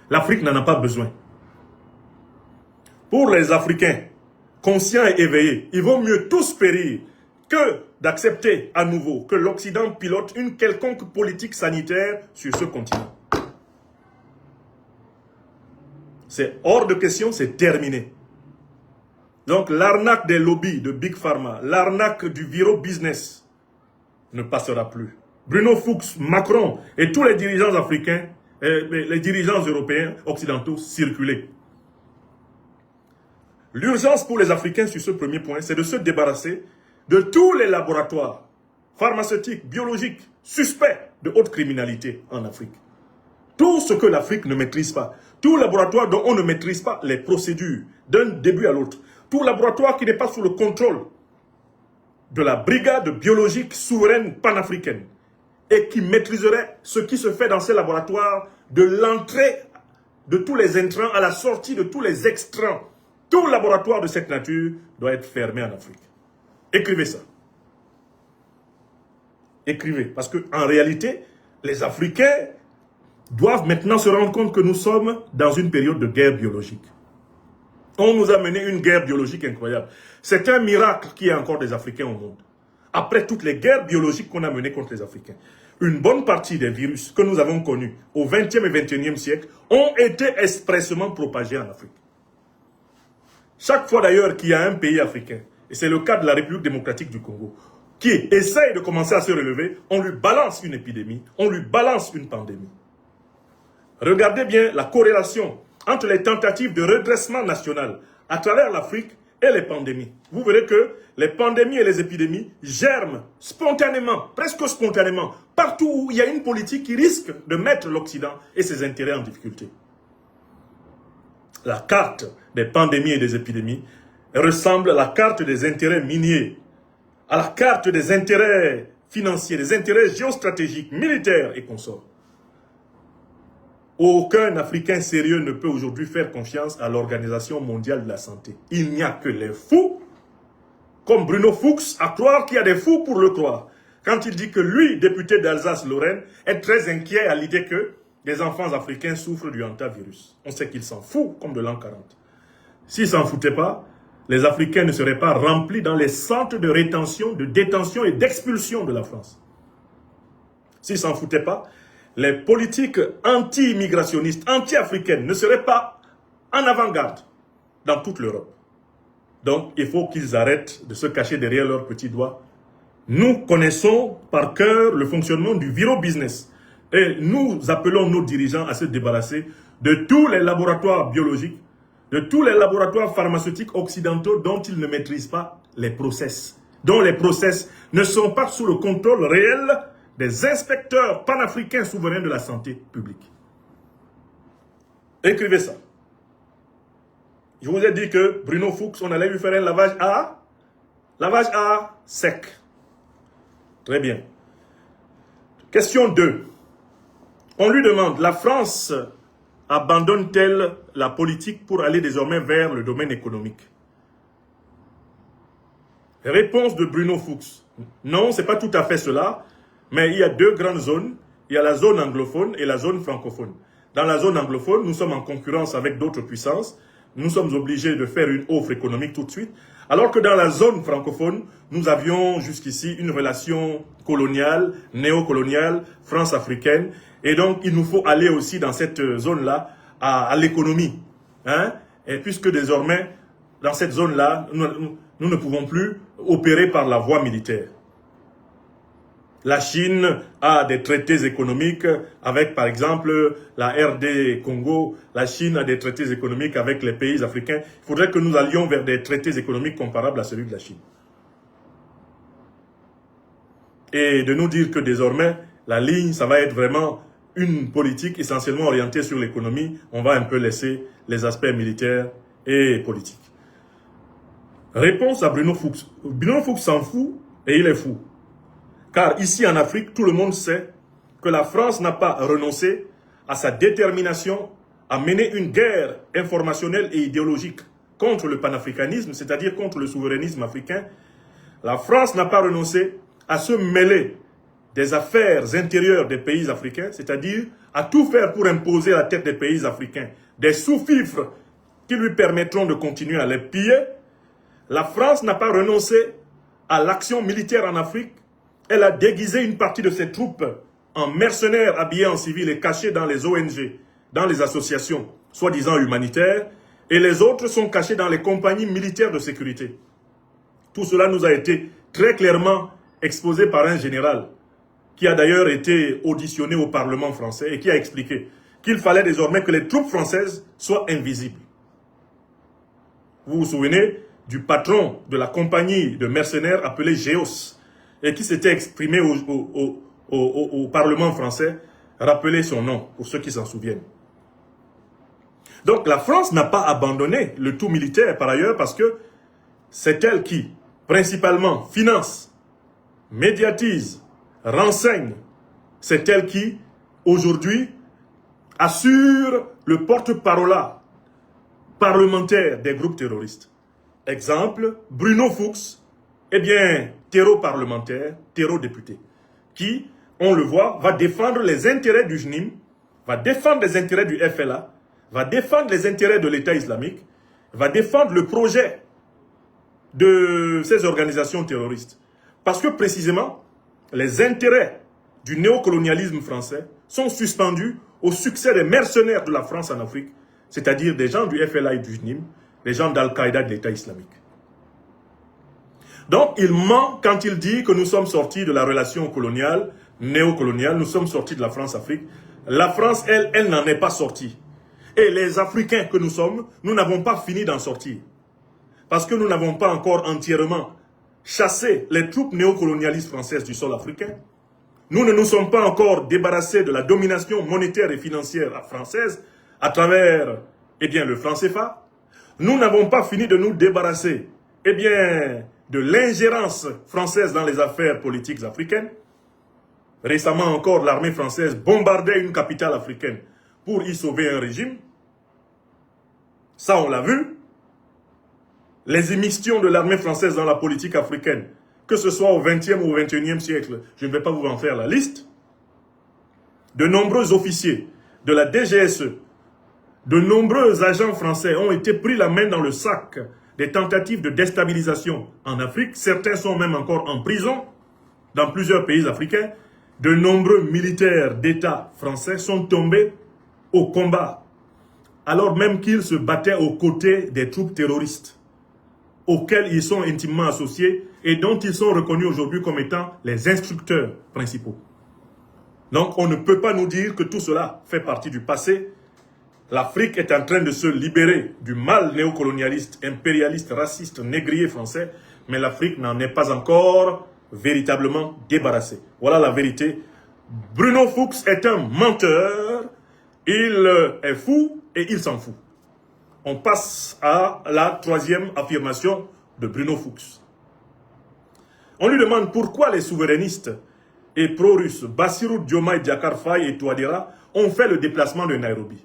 L'Afrique n'en a pas besoin. Pour les Africains conscients et éveillés, il vaut mieux tous périr que d'accepter à nouveau que l'Occident pilote une quelconque politique sanitaire sur ce continent. C'est hors de question, c'est terminé. Donc l'arnaque des lobbies de Big Pharma, l'arnaque du Viro Business ne passera plus. Bruno Fuchs, Macron et tous les dirigeants africains, les dirigeants européens, occidentaux, circulaient. L'urgence pour les Africains sur ce premier point, c'est de se débarrasser de tous les laboratoires pharmaceutiques, biologiques, suspects de haute criminalité en Afrique. Tout ce que l'Afrique ne maîtrise pas, tout laboratoire dont on ne maîtrise pas les procédures d'un début à l'autre, tout laboratoire qui n'est pas sous le contrôle de la brigade biologique souveraine panafricaine et qui maîtriserait ce qui se fait dans ces laboratoires de l'entrée de tous les intrants à la sortie de tous les extrants. Tout laboratoire de cette nature doit être fermé en Afrique. Écrivez ça. Écrivez. Parce qu'en réalité, les Africains doivent maintenant se rendre compte que nous sommes dans une période de guerre biologique. On nous a mené une guerre biologique incroyable. C'est un miracle qu'il y ait encore des Africains au monde. Après toutes les guerres biologiques qu'on a menées contre les Africains, une bonne partie des virus que nous avons connus au XXe et XXIe siècle ont été expressément propagés en Afrique. Chaque fois d'ailleurs qu'il y a un pays africain, et c'est le cas de la République démocratique du Congo, qui essaye de commencer à se relever, on lui balance une épidémie, on lui balance une pandémie. Regardez bien la corrélation entre les tentatives de redressement national à travers l'Afrique et les pandémies. Vous verrez que les pandémies et les épidémies germent spontanément, presque spontanément, partout où il y a une politique qui risque de mettre l'Occident et ses intérêts en difficulté. La carte des pandémies et des épidémies ressemble à la carte des intérêts miniers, à la carte des intérêts financiers, des intérêts géostratégiques, militaires et consorts. Aucun Africain sérieux ne peut aujourd'hui faire confiance à l'Organisation mondiale de la santé. Il n'y a que les fous, comme Bruno Fuchs, à croire qu'il y a des fous pour le croire. Quand il dit que lui, député d'Alsace-Lorraine, est très inquiet à l'idée que les enfants africains souffrent du hantavirus. On sait qu'il s'en fout, comme de l'an 40. S'il s'en foutait pas, les Africains ne seraient pas remplis dans les centres de rétention, de détention et d'expulsion de la France. S'il s'en foutait pas, les politiques anti-immigrationnistes, anti-africaines ne seraient pas en avant-garde dans toute l'Europe. Donc, il faut qu'ils arrêtent de se cacher derrière leurs petits doigts. Nous connaissons par cœur le fonctionnement du Viro Business. Et nous appelons nos dirigeants à se débarrasser de tous les laboratoires biologiques, de tous les laboratoires pharmaceutiques occidentaux dont ils ne maîtrisent pas les process, dont les process ne sont pas sous le contrôle réel des inspecteurs panafricains souverains de la santé publique. Écrivez ça. Je vous ai dit que Bruno Fuchs, on allait lui faire un lavage à sec. Très bien. Question 2. On lui demande, la France abandonne-t-elle la politique pour aller désormais vers le domaine économique? Réponse de Bruno Fuchs. Non, ce n'est pas tout à fait cela. Mais il y a deux grandes zones. Il y a la zone anglophone et la zone francophone. Dans la zone anglophone, nous sommes en concurrence avec d'autres puissances. Nous sommes obligés de faire une offre économique tout de suite. Alors que dans la zone francophone, nous avions jusqu'ici une relation coloniale, néocoloniale, France-africaine. Et donc, il nous faut aller aussi dans cette zone-là à l'économie. Hein? Et puisque désormais, dans cette zone-là, nous ne pouvons plus opérer par la voie militaire. La Chine a des traités économiques avec, par exemple, la RD Congo. La Chine a des traités économiques avec les pays africains. Il faudrait que nous allions vers des traités économiques comparables à celui de la Chine. Et de nous dire que désormais, la ligne, ça va être vraiment une politique essentiellement orientée sur l'économie. On va un peu laisser les aspects militaires et politiques. Réponse à Bruno Fuchs. Bruno Fuchs s'en fout et il est fou. Car ici en Afrique, tout le monde sait que la France n'a pas renoncé à sa détermination à mener une guerre informationnelle et idéologique contre le panafricanisme, c'est-à-dire contre le souverainisme africain. La France n'a pas renoncé à se mêler des affaires intérieures des pays africains, c'est-à-dire à tout faire pour imposer à la tête des pays africains des sous-fifres qui lui permettront de continuer à les piller. La France n'a pas renoncé à l'action militaire en Afrique. Elle a déguisé une partie de ses troupes en mercenaires habillés en civil et cachés dans les ONG dans les associations soi-disant humanitaires et les autres sont cachés dans les compagnies militaires de sécurité. Tout cela nous a été très clairement exposé par un général qui a d'ailleurs été auditionné au Parlement français et qui a expliqué qu'il fallait désormais que les troupes françaises soient invisibles. Vous vous souvenez du patron de la compagnie de mercenaires appelée Géos et qui s'était exprimé au Parlement français. Rappelez son nom pour ceux qui s'en souviennent. Donc la France n'a pas abandonné le tout militaire par ailleurs parce que c'est elle qui, principalement, finance, médiatise, renseigne. C'est elle qui, aujourd'hui, assure le porte-parole parlementaire des groupes terroristes. Exemple, Bruno Fuchs, eh bien, terreau parlementaire, terreau député, qui, on le voit, va défendre les intérêts du JNIM, va défendre les intérêts du FLA, va défendre les intérêts de l'État islamique, va défendre le projet de ces organisations terroristes. Parce que précisément, les intérêts du néocolonialisme français sont suspendus au succès des mercenaires de la France en Afrique, c'est-à-dire des gens du FLA et du JNIM, les gens d'Al-Qaïda et de l'État islamique. Donc, il ment quand il dit que nous sommes sortis de la relation coloniale, néocoloniale, nous sommes sortis de la France-Afrique. La France, elle n'en est pas sortie. Et les Africains que nous sommes, nous n'avons pas fini d'en sortir. Parce que nous n'avons pas encore entièrement chassé les troupes néocolonialistes françaises du sol africain. Nous ne nous sommes pas encore débarrassés de la domination monétaire et financière française à travers, eh bien, le franc CFA. Nous n'avons pas fini de nous débarrasser, eh bien, de l'ingérence française dans les affaires politiques africaines. Récemment encore, l'armée française bombardait une capitale africaine pour y sauver un régime. Ça, on l'a vu. Les émissions de l'armée française dans la politique africaine, que ce soit au XXe ou au XXIe siècle, je ne vais pas vous en faire la liste. De nombreux officiers de la DGSE, de nombreux agents français ont été pris la main dans le sac des tentatives de déstabilisation en Afrique. Certains sont même encore en prison dans plusieurs pays africains. De nombreux militaires d'État français sont tombés au combat, alors même qu'ils se battaient aux côtés des troupes terroristes, auxquelles ils sont intimement associés et dont ils sont reconnus aujourd'hui comme étant les instructeurs principaux. Donc on ne peut pas nous dire que tout cela fait partie du passé. L'Afrique est en train de se libérer du mal néocolonialiste, impérialiste, raciste, négrier français, mais l'Afrique n'en est pas encore véritablement débarrassée. Voilà la vérité. Bruno Fuchs est un menteur, il est fou et il s'en fout. On passe à la troisième affirmation de Bruno Fuchs. On lui demande pourquoi les souverainistes et pro-russes Bassirou Diomaye Diakhar Faye et Touadéra ont fait le déplacement de Nairobi.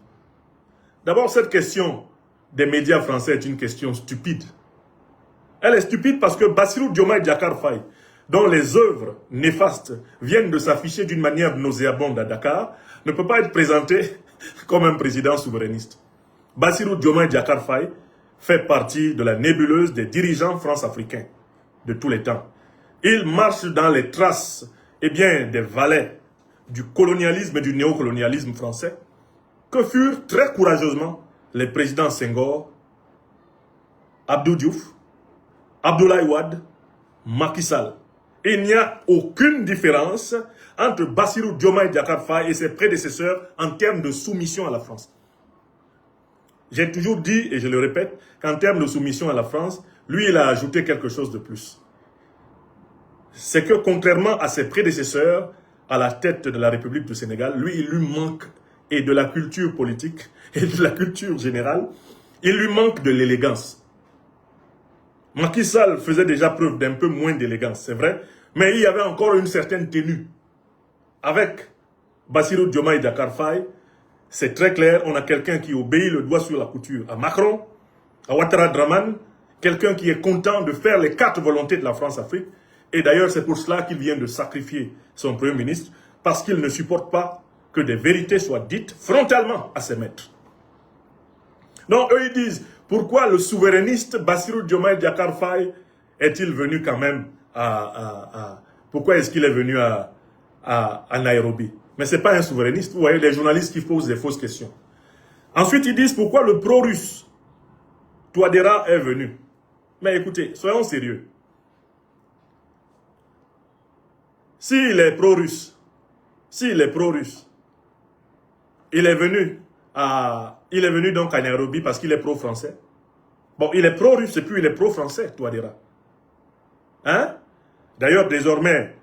D'abord, cette question des médias français est une question stupide. Elle est stupide parce que Bassirou Diomaye Diakhar Faye, dont les œuvres néfastes viennent de s'afficher d'une manière nauséabonde à Dakar, ne peut pas être présenté comme un président souverainiste. Bassirou Diomaye Diakhar Faye fait partie de la nébuleuse des dirigeants france-africains de tous les temps. Il marche dans les traces, eh bien, des valets du colonialisme et du néocolonialisme français, que furent très courageusement les présidents Senghor, Abdou Diouf, Abdoulaye Wade, Macky Sall. Il n'y a aucune différence entre Bassirou Diomaye Diakhar Faye et ses prédécesseurs en termes de soumission à la France. J'ai toujours dit, et je le répète, qu'en termes de soumission à la France, lui, il a ajouté quelque chose de plus. C'est que contrairement à ses prédécesseurs à la tête de la République du Sénégal, lui, il lui manque et de la culture politique et de la culture générale, il lui manque de l'élégance. Macky Sall faisait déjà preuve d'un peu moins d'élégance, c'est vrai, mais il y avait encore une certaine tenue. Avec Bassirou Diomaye Diakhar Faye, c'est très clair, on a quelqu'un qui obéit le doigt sur la couture à Macron, à Ouattara Draman, quelqu'un qui est content de faire les 4 volontés de la France-Afrique, et d'ailleurs c'est pour cela qu'il vient de sacrifier son Premier ministre, parce qu'il ne supporte pas que des vérités soient dites frontalement à ses maîtres. Donc eux ils disent, pourquoi le souverainiste Bassirou Diomaye Diakhar Faye est-il venu quand même pourquoi est-ce qu'il est venu à Nairobi? Mais ce n'est pas un souverainiste. Vous voyez, les journalistes qui posent des fausses questions. Ensuite, ils disent pourquoi le pro-russe, Touadéra, est venu. Mais écoutez, soyons sérieux. S'il est pro-russe, il est venu donc à Nairobi parce qu'il est pro-français. Bon, il est pro-russe et puis il est pro-français, Touadéra. Hein? D'ailleurs, désormais,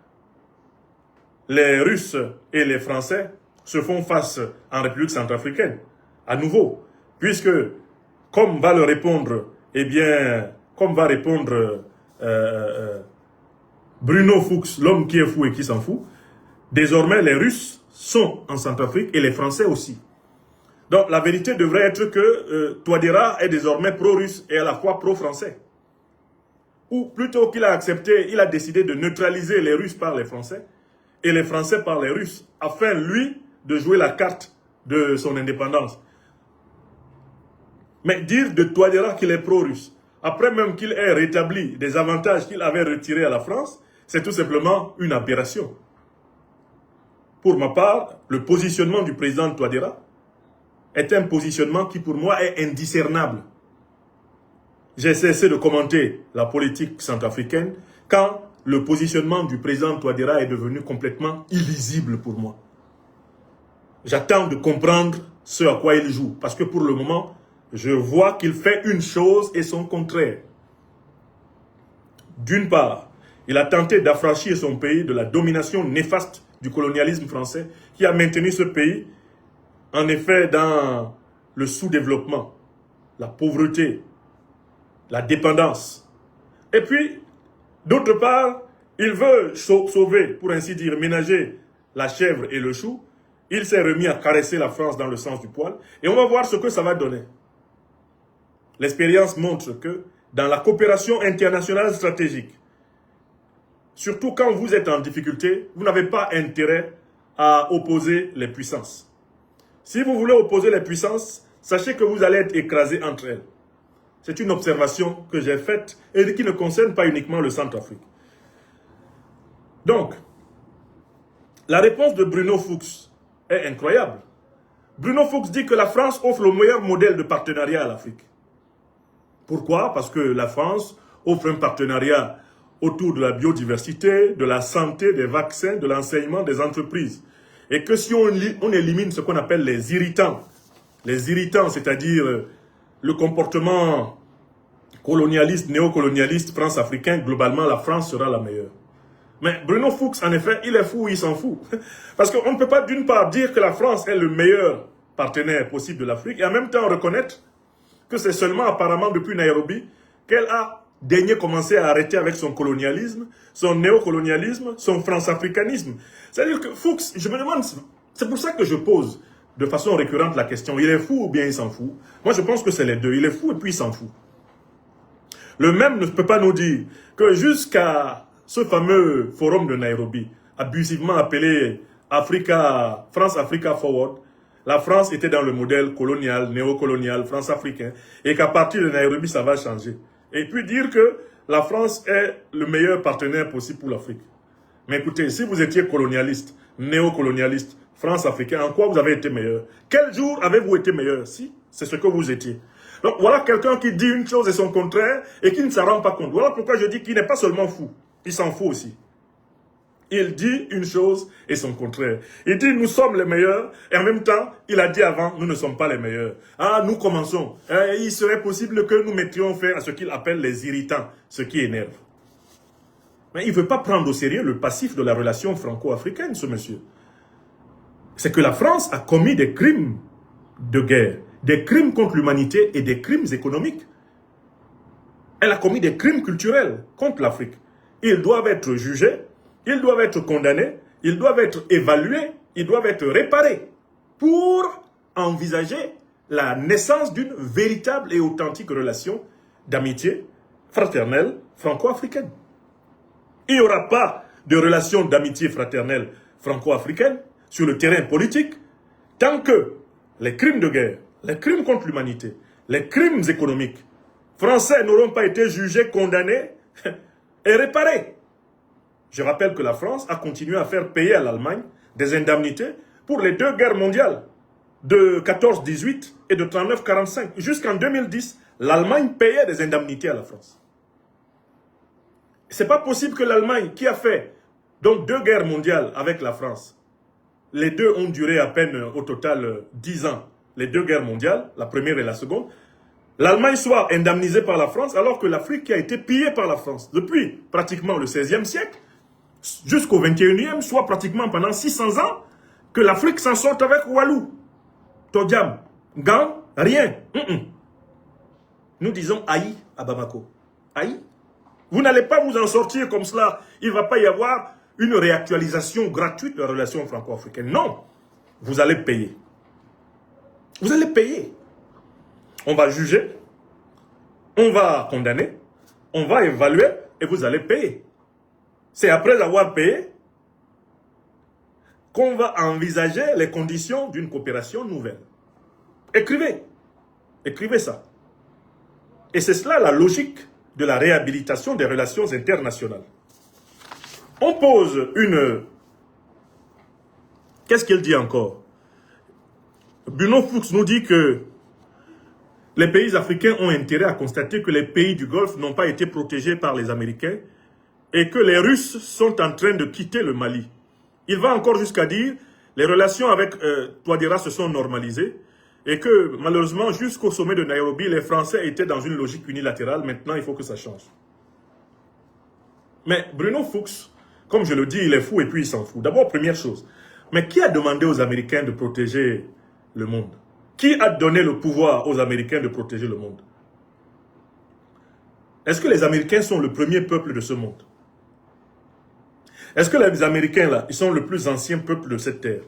les Russes et les Français se font face en République centrafricaine, à nouveau, puisque, comme va le répondre, eh bien, comme va répondre Bruno Fuchs, l'homme qui est fou et qui s'en fout, désormais les Russes sont en Centrafrique et les Français aussi. Donc la vérité devrait être que Touadéra est désormais pro-russe et à la fois pro-français. Ou plutôt qu'il a accepté, il a décidé de neutraliser les Russes par les Français et les Français par les Russes, afin, lui, de jouer la carte de son indépendance. Mais dire de Touadéra qu'il est pro-russe, après même qu'il ait rétabli des avantages qu'il avait retirés à la France, c'est tout simplement une aberration. Pour ma part, le positionnement du président Touadéra est un positionnement qui pour moi est indiscernable. J'ai cessé de commenter la politique centrafricaine quand le positionnement du président Touadéra est devenu complètement illisible pour moi. J'attends de comprendre ce à quoi il joue, parce que pour le moment, je vois qu'il fait une chose et son contraire. D'une part, il a tenté d'affranchir son pays de la domination néfaste du colonialisme français qui a maintenu ce pays, en effet, dans le sous-développement, la pauvreté, la dépendance. Et puis, d'autre part, il veut sauver, pour ainsi dire, ménager la chèvre et le chou. Il s'est remis à caresser la France dans le sens du poil. Et on va voir ce que ça va donner. L'expérience montre que dans la coopération internationale stratégique, surtout quand vous êtes en difficulté, vous n'avez pas intérêt à opposer les puissances. Si vous voulez opposer les puissances, sachez que vous allez être écrasé entre elles. C'est une observation que j'ai faite et qui ne concerne pas uniquement le Centrafrique. Donc, la réponse de Bruno Fuchs est incroyable. Bruno Fuchs dit que la France offre le meilleur modèle de partenariat à l'Afrique. Pourquoi? Parce que la France offre un partenariat autour de la biodiversité, de la santé, des vaccins, de l'enseignement, des entreprises. Et que si on élimine ce qu'on appelle les irritants, c'est-à-dire le comportement colonialiste, néocolonialiste, france-africain, globalement, la France sera la meilleure. Mais Bruno Fuchs, en effet, il est fou, il s'en fout. Parce qu'on ne peut pas, d'une part, dire que la France est le meilleur partenaire possible de l'Afrique, et en même temps reconnaître que c'est seulement apparemment depuis Nairobi qu'elle a daigné commencer à arrêter avec son colonialisme, son néocolonialisme, son france-africanisme. C'est-à-dire que Fuchs, je me demande, c'est pour ça que je pose de façon récurrente la question, il est fou ou bien il s'en fout? Moi je pense que c'est les deux, il est fou et puis il s'en fout. Le même ne peut pas nous dire que jusqu'à ce fameux forum de Nairobi, abusivement appelé France-Africa Forward, la France était dans le modèle colonial, néocolonial, france-africain, et qu'à partir de Nairobi, ça va changer. Et puis dire que la France est le meilleur partenaire possible pour l'Afrique. Mais écoutez, si vous étiez colonialiste, néocolonialiste, France-africain, en quoi vous avez été meilleur? Quel jour avez-vous été meilleur? Si, c'est ce que vous étiez. Donc voilà quelqu'un qui dit une chose et son contraire, et qui ne s'en rend pas compte. Voilà pourquoi je dis qu'il n'est pas seulement fou, il s'en fout aussi. Il dit une chose et son contraire. Il dit nous sommes les meilleurs et en même temps, il a dit avant nous ne sommes pas les meilleurs. Ah, nous commençons. Il serait possible que nous mettions fin à ce qu'il appelle les irritants, ce qui énerve. Mais il ne veut pas prendre au sérieux le passif de la relation franco-africaine, ce monsieur. C'est que la France a commis des crimes de guerre, des crimes contre l'humanité et des crimes économiques. Elle a commis des crimes culturels contre l'Afrique. Ils doivent être jugés. Ils doivent être condamnés, ils doivent être évalués, ils doivent être réparés pour envisager la naissance d'une véritable et authentique relation d'amitié fraternelle franco-africaine. Il n'y aura pas de relation d'amitié fraternelle franco-africaine sur le terrain politique tant que les crimes de guerre, les crimes contre l'humanité, les crimes économiques français n'auront pas été jugés, condamnés et réparés. Je rappelle que la France a continué à faire payer à l'Allemagne des indemnités pour les 2 guerres mondiales de 14-18 et de 39-45. Jusqu'en 2010, l'Allemagne payait des indemnités à la France. C'est pas possible que l'Allemagne, qui a fait donc 2 guerres mondiales avec la France, les deux ont duré à peine au total 10 ans, les 2 guerres mondiales, la première et la seconde, l'Allemagne soit indemnisée par la France alors que l'Afrique qui a été pillée par la France depuis pratiquement le XVIe siècle jusqu'au XXIe, soit pratiquement pendant 600 ans, que l'Afrique s'en sorte avec Walou, Todiam, Gan, rien. Nous disons aïe à Bamako. Aïe. Vous n'allez pas vous en sortir comme cela. Il ne va pas y avoir une réactualisation gratuite de la relation franco-africaine. Non. Vous allez payer. Vous allez payer. On va juger. On va condamner. On va évaluer et vous allez payer. C'est après avoir payé qu'on va envisager les conditions d'une coopération nouvelle. Écrivez. Écrivez ça. Et c'est cela la logique de la réhabilitation des relations internationales. On pose une... Qu'est-ce qu'il dit encore? Bruno Fuchs nous dit que les pays africains ont intérêt à constater que les pays du Golfe n'ont pas été protégés par les Américains et que les Russes sont en train de quitter le Mali. Il va encore jusqu'à dire les relations avec Touadéra se sont normalisées et que malheureusement jusqu'au sommet de Nairobi, les Français étaient dans une logique unilatérale. Maintenant, il faut que ça change. Mais Bruno Fuchs, comme je le dis, il est fou et puis il s'en fout. D'abord, première chose, mais qui a demandé aux Américains de protéger le monde? Qui a donné le pouvoir aux Américains de protéger le monde? Est-ce que les Américains sont le premier peuple de ce monde? Est-ce que les Américains, là, ils sont le plus ancien peuple de cette terre?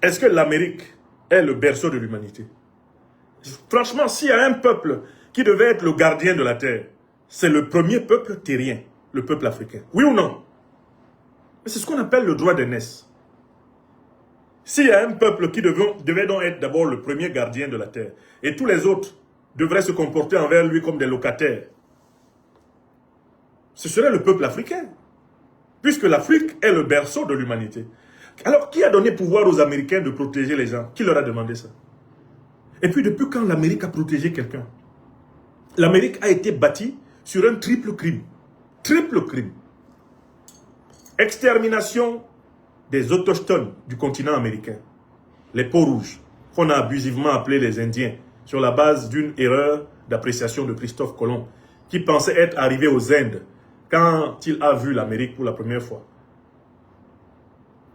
Est-ce que l'Amérique est le berceau de l'humanité? Franchement, s'il y a un peuple qui devait être le gardien de la terre, c'est le premier peuple terrien, le peuple africain. Oui ou non? C'est ce qu'on appelle le droit d'aînesse. S'il y a un peuple qui devait donc être d'abord le premier gardien de la terre, et tous les autres devraient se comporter envers lui comme des locataires, ce serait le peuple africain. Puisque l'Afrique est le berceau de l'humanité. Alors, qui a donné pouvoir aux Américains de protéger les gens? Qui leur a demandé ça? Et puis, depuis quand l'Amérique a protégé quelqu'un? L'Amérique a été bâtie sur un triple crime. Triple crime. Extermination des autochtones du continent américain. Les peaux-rouges, qu'on a abusivement appelés les Indiens, sur la base d'une erreur d'appréciation de Christophe Colomb, qui pensait être arrivé aux Indes quand il a vu l'Amérique pour la première fois.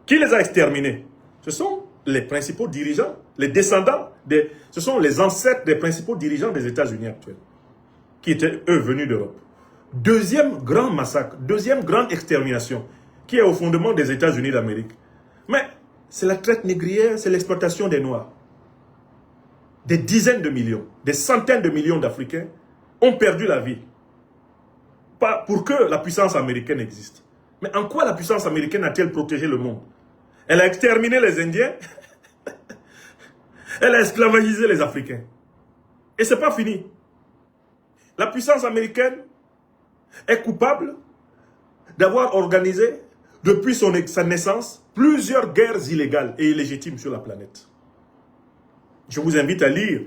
Qui les a exterminés? Ce sont les principaux dirigeants, les descendants, ce sont les ancêtres des principaux dirigeants des États-Unis actuels, qui étaient, eux, venus d'Europe. Deuxième grand massacre, deuxième grande extermination, qui est au fondement des États-Unis d'Amérique. Mais c'est la traite négrière, c'est l'exploitation des Noirs. Des dizaines de millions, des centaines de millions d'Africains ont perdu la vie. Pas pour que la puissance américaine existe. Mais en quoi la puissance américaine a-t-elle protégé le monde? Elle a exterminé les Indiens. Elle a esclavagisé les Africains. Et ce n'est pas fini. La puissance américaine est coupable d'avoir organisé, depuis sa naissance, plusieurs guerres illégales et illégitimes sur la planète. Je vous invite à lire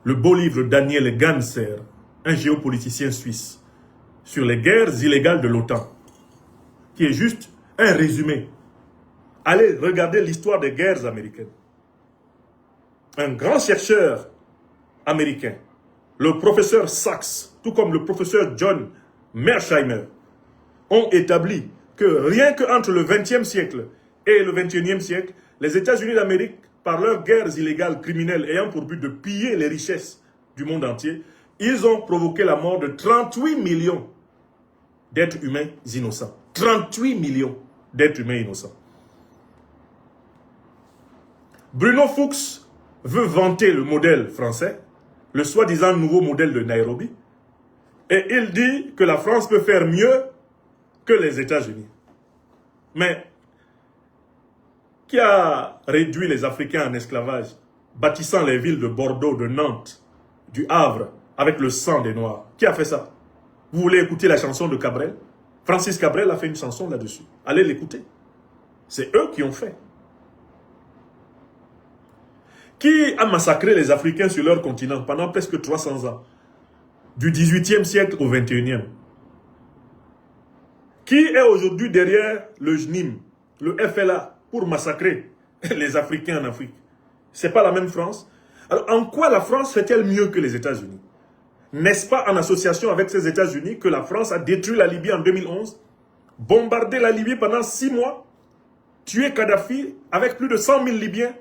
le beau livre de Daniel Ganser, un géopoliticien suisse, sur les guerres illégales de l'OTAN, qui est juste un résumé. Allez regarder l'histoire des guerres américaines. Un grand chercheur américain, le professeur Sachs, tout comme le professeur John Mearsheimer, ont établi que rien qu'entre le XXe siècle et le XXIe siècle, les États-Unis d'Amérique, par leurs guerres illégales criminelles ayant pour but de piller les richesses du monde entier, ils ont provoqué la mort de 38 millions d'êtres humains innocents. 38 millions d'êtres humains innocents. Bruno Fuchs veut vanter le modèle français, le soi-disant nouveau modèle de Nairobi, et il dit que la France peut faire mieux que les États-Unis. Mais qui a réduit les Africains en esclavage, bâtissant les villes de Bordeaux, de Nantes, du Havre, avec le sang des Noirs? Qui a fait ça? Vous voulez écouter la chanson de Cabrel? Francis Cabrel a fait une chanson là-dessus. Allez l'écouter. C'est eux qui ont fait. Qui a massacré les Africains sur leur continent pendant presque 300 ans? Du 18e siècle au 21e. Qui est aujourd'hui derrière le JNIM, le FLA, pour massacrer les Africains en Afrique? C'est pas la même France? Alors, en quoi la France fait-elle mieux que les États-Unis? N'est-ce pas en association avec ces États-Unis que la France a détruit la Libye en 2011, bombardé la Libye pendant 6 mois, tué Kadhafi avec plus de 100 000 Libyens,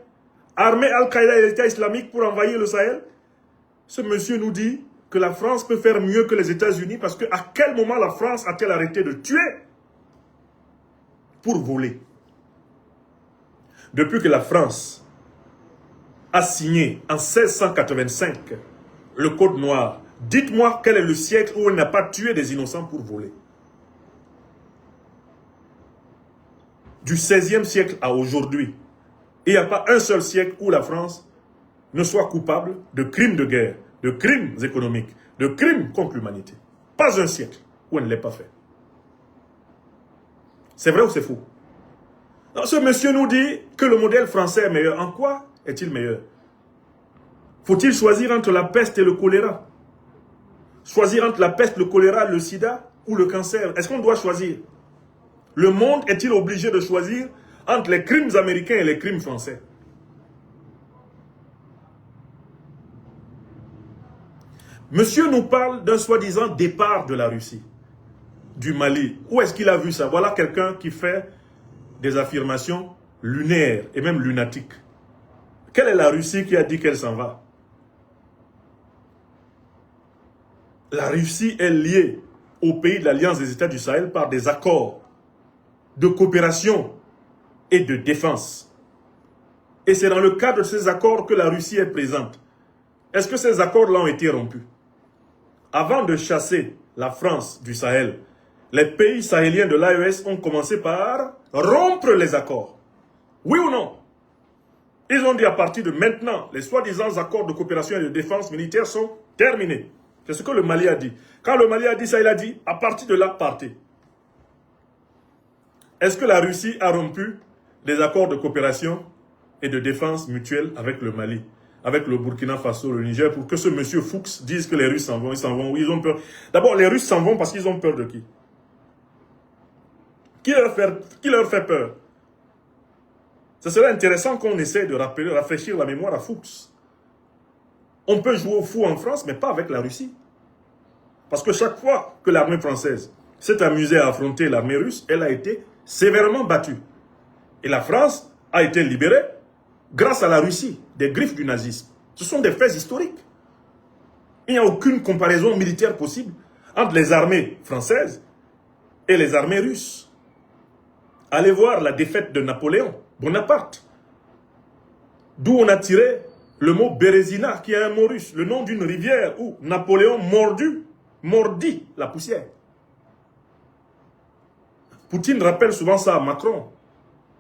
armé Al-Qaïda et l'État islamique pour envahir le Sahel? Ce monsieur nous dit que la France peut faire mieux que les États-Unis parce que à quel moment la France a-t-elle arrêté de tuer pour voler? Depuis que la France a signé en 1685 le Code noir, dites-moi quel est le siècle où elle n'a pas tué des innocents pour voler. Du 16e siècle à aujourd'hui, il n'y a pas un seul siècle où la France ne soit coupable de crimes de guerre, de crimes économiques, de crimes contre l'humanité. Pas un siècle où elle ne l'ait pas fait. C'est vrai ou c'est faux? Alors, ce monsieur nous dit que le modèle français est meilleur. En quoi est-il meilleur? Faut-il choisir entre la peste et le choléra? Choisir entre la peste, le choléra, le sida ou le cancer? Est-ce qu'on doit choisir? Le monde est-il obligé de choisir entre les crimes américains et les crimes français? Monsieur nous parle d'un soi-disant départ de la Russie, du Mali. Où est-ce qu'il a vu ça? Voilà quelqu'un qui fait des affirmations lunaires et même lunatiques. Quelle est la Russie qui a dit qu'elle s'en va? La Russie est liée au pays de l'Alliance des États du Sahel par des accords de coopération et de défense. Et c'est dans le cadre de ces accords que la Russie est présente. Est-ce que ces accords-là ont été rompus? Avant de chasser la France du Sahel, les pays sahéliens de l'AES ont commencé par rompre les accords. Oui ou non? Ils ont dit à partir de maintenant, les soi-disant accords de coopération et de défense militaire sont terminés. C'est ce que le Mali a dit. Quand le Mali a dit ça, il a dit, à partir de là, partez. Est-ce que la Russie a rompu les accords de coopération et de défense mutuelle avec le Mali, avec le Burkina Faso, le Niger, pour que ce monsieur Fuchs dise que les Russes s'en vont? Ils s'en vont, oui, ils ont peur. D'abord, les Russes s'en vont parce qu'ils ont peur de qui? Qui leur fait peur? Ce serait intéressant qu'on essaie de rafraîchir la mémoire à Fuchs. On peut jouer au fou en France, mais pas avec la Russie. Parce que chaque fois que l'armée française s'est amusée à affronter l'armée russe, elle a été sévèrement battue. Et la France a été libérée grâce à la Russie, des griffes du nazisme. Ce sont des faits historiques. Il n'y a aucune comparaison militaire possible entre les armées françaises et les armées russes. Allez voir la défaite de Napoléon Bonaparte, d'où on a tiré le mot Bérésina, qui est un mot russe, le nom d'une rivière où Napoléon mordit la poussière. Poutine rappelle souvent ça à Macron,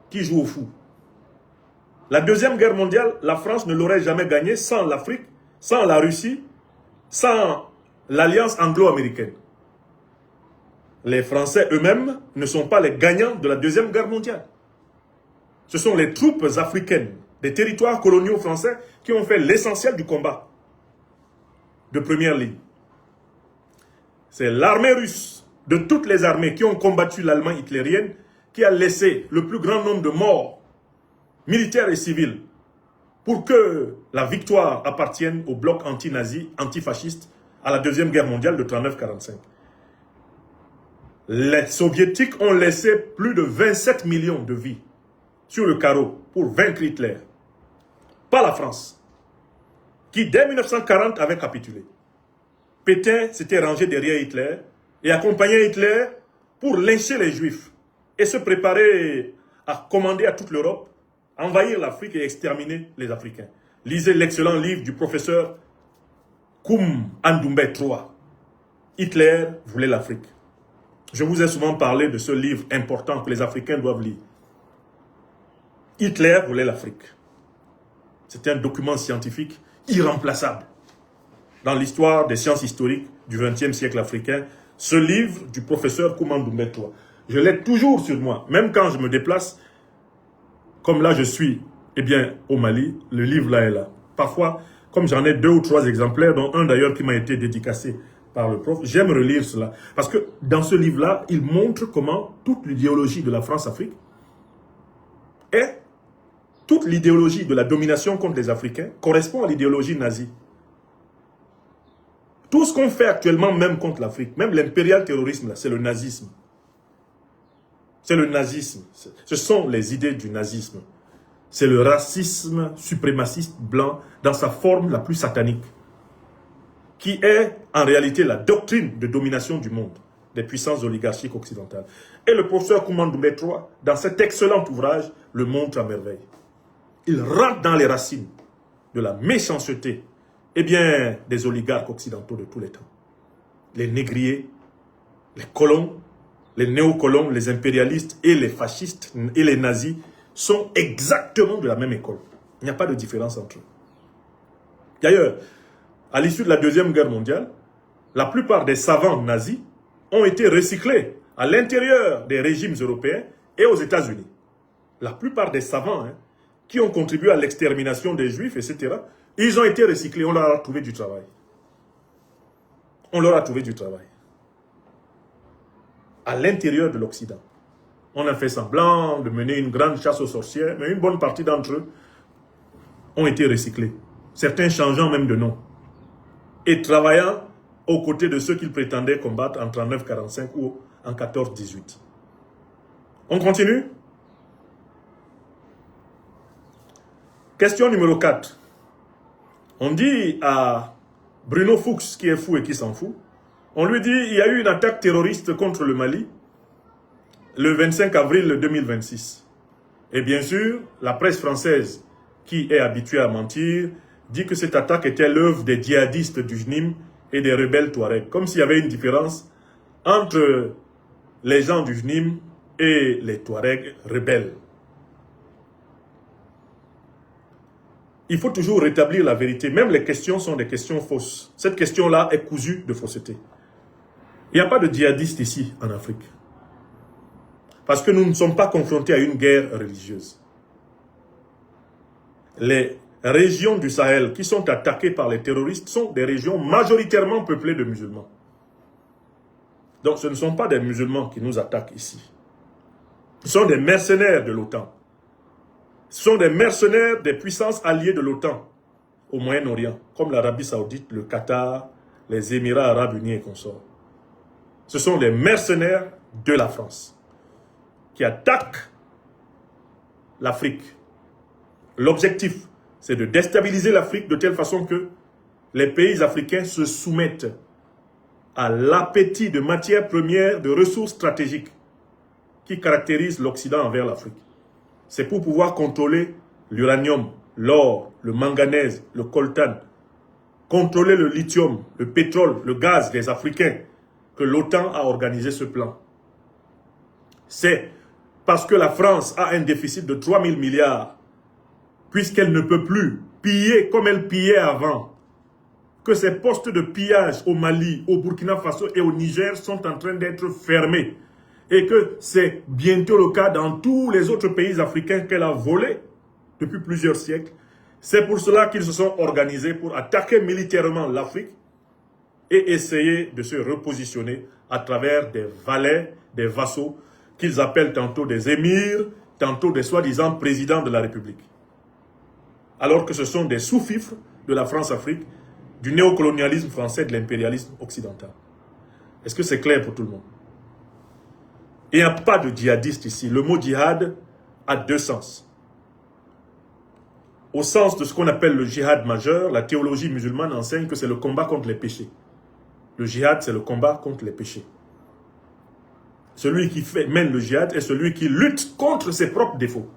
qui joue au fou. La Deuxième Guerre mondiale, la France ne l'aurait jamais gagnée sans l'Afrique, sans la Russie, sans l'alliance anglo-américaine. Les Français eux-mêmes ne sont pas les gagnants de la Deuxième Guerre mondiale. Ce sont les troupes africaines des territoires coloniaux français qui ont fait l'essentiel du combat de première ligne. C'est l'armée russe, de toutes les armées qui ont combattu l'Allemagne hitlérienne, qui a laissé le plus grand nombre de morts militaires et civils pour que la victoire appartienne au bloc anti-nazi, antifasciste à la Deuxième Guerre mondiale de 1939-1945. Les soviétiques ont laissé plus de 27 millions de vies sur le carreau pour vaincre Hitler. Pas la France, qui dès 1940 avait capitulé. Pétain s'était rangé derrière Hitler et accompagnait Hitler pour lyncher les Juifs et se préparer à commander à toute l'Europe, envahir l'Afrique et exterminer les Africains. Lisez l'excellent livre du professeur Koum Andoumbe III. Hitler voulait l'Afrique. Je vous ai souvent parlé de ce livre important que les Africains doivent lire. Hitler voulait l'Afrique. C'est un document scientifique irremplaçable dans l'histoire des sciences historiques du XXe siècle africain. Ce livre du professeur Koum Andoumbe III. Je l'ai toujours sur moi, même quand je me déplace, comme là je suis Eh bien, au Mali, le livre là est là. Parfois, comme j'en ai 2 ou 3 exemplaires, dont un d'ailleurs qui m'a été dédicacé par le prof, j'aime relire cela. Parce que dans ce livre-là, il montre comment toute l'idéologie de la France-Afrique et toute l'idéologie de la domination contre les Africains correspond à l'idéologie nazie. Tout ce qu'on fait actuellement, même contre l'Afrique, même l'impérial terrorisme, c'est le nazisme. C'est le nazisme. Ce sont les idées du nazisme. C'est le racisme suprémaciste blanc dans sa forme la plus satanique, qui est en réalité la doctrine de domination du monde des puissances oligarchiques occidentales. Et le professeur Koumba Doumbé III, dans cet excellent ouvrage, le montre à merveille. Il rentre dans les racines de la méchanceté, eh bien, des oligarques occidentaux de tous les temps. Les négriers, les colons, les néocolons, les impérialistes et les fascistes et les nazis sont exactement de la même école. Il n'y a pas de différence entre eux. D'ailleurs, à l'issue de la Deuxième Guerre mondiale, la plupart des savants nazis ont été recyclés à l'intérieur des régimes européens et aux États-Unis. La plupart des savants qui ont contribué à l'extermination des Juifs, etc., ils ont été recyclés, on leur a trouvé du travail. On leur a trouvé du travail. À l'intérieur de l'Occident. On a fait semblant de mener une grande chasse aux sorcières, mais une bonne partie d'entre eux ont été recyclés. Certains changeant même de nom. Et travaillant aux côtés de ceux qu'ils prétendaient combattre en 39-45 ou en 14-18. On continue? Question numéro 4. On dit à Bruno Fuchs, qui est fou et qui s'en fout, on lui dit il y a eu une attaque terroriste contre le Mali le 25 avril 2026. Et bien sûr, la presse française, qui est habituée à mentir, dit que cette attaque était l'œuvre des djihadistes du JNIM et des rebelles Touaregs. Comme s'il y avait une différence entre les gens du JNIM et les Touaregs rebelles. Il faut toujours rétablir la vérité. Même les questions sont des questions fausses. Cette question-là est cousue de fausseté. Il n'y a pas de djihadistes ici, en Afrique. Parce que nous ne sommes pas confrontés à une guerre religieuse. Les régions du Sahel qui sont attaquées par les terroristes sont des régions majoritairement peuplées de musulmans. Donc ce ne sont pas des musulmans qui nous attaquent ici. Ce sont des mercenaires de l'OTAN. Ce sont des mercenaires des puissances alliées de l'OTAN au Moyen-Orient, comme l'Arabie Saoudite, le Qatar, les Émirats Arabes Unis et consorts. Ce sont des mercenaires de la France qui attaquent l'Afrique. L'objectif, c'est de déstabiliser l'Afrique de telle façon que les pays africains se soumettent à l'appétit de matières premières, de ressources stratégiques qui caractérisent l'Occident envers l'Afrique. C'est pour pouvoir contrôler l'uranium, l'or, le manganèse, le coltan, contrôler le lithium, le pétrole, le gaz des Africains, que l'OTAN a organisé ce plan. C'est parce que la France a un déficit de 3 000 milliards, puisqu'elle ne peut plus piller comme elle pillait avant, que ces postes de pillage au Mali, au Burkina Faso et au Niger sont en train d'être fermés, et que c'est bientôt le cas dans tous les autres pays africains qu'elle a volés depuis plusieurs siècles. C'est pour cela qu'ils se sont organisés pour attaquer militairement l'Afrique et essayer de se repositionner à travers des valets, des vassaux, qu'ils appellent tantôt des émirs, tantôt des soi-disant présidents de la République. Alors que ce sont des sous-fifres de la France-Afrique, du néocolonialisme français, de l'impérialisme occidental. Est-ce que c'est clair pour tout le monde? Il n'y a pas de djihadiste ici. Le mot djihad a deux sens. Au sens de ce qu'on appelle le djihad majeur, la théologie musulmane enseigne que c'est le combat contre les péchés. Le djihad, c'est le combat contre les péchés. Celui qui mène le djihad est celui qui lutte contre ses propres défauts.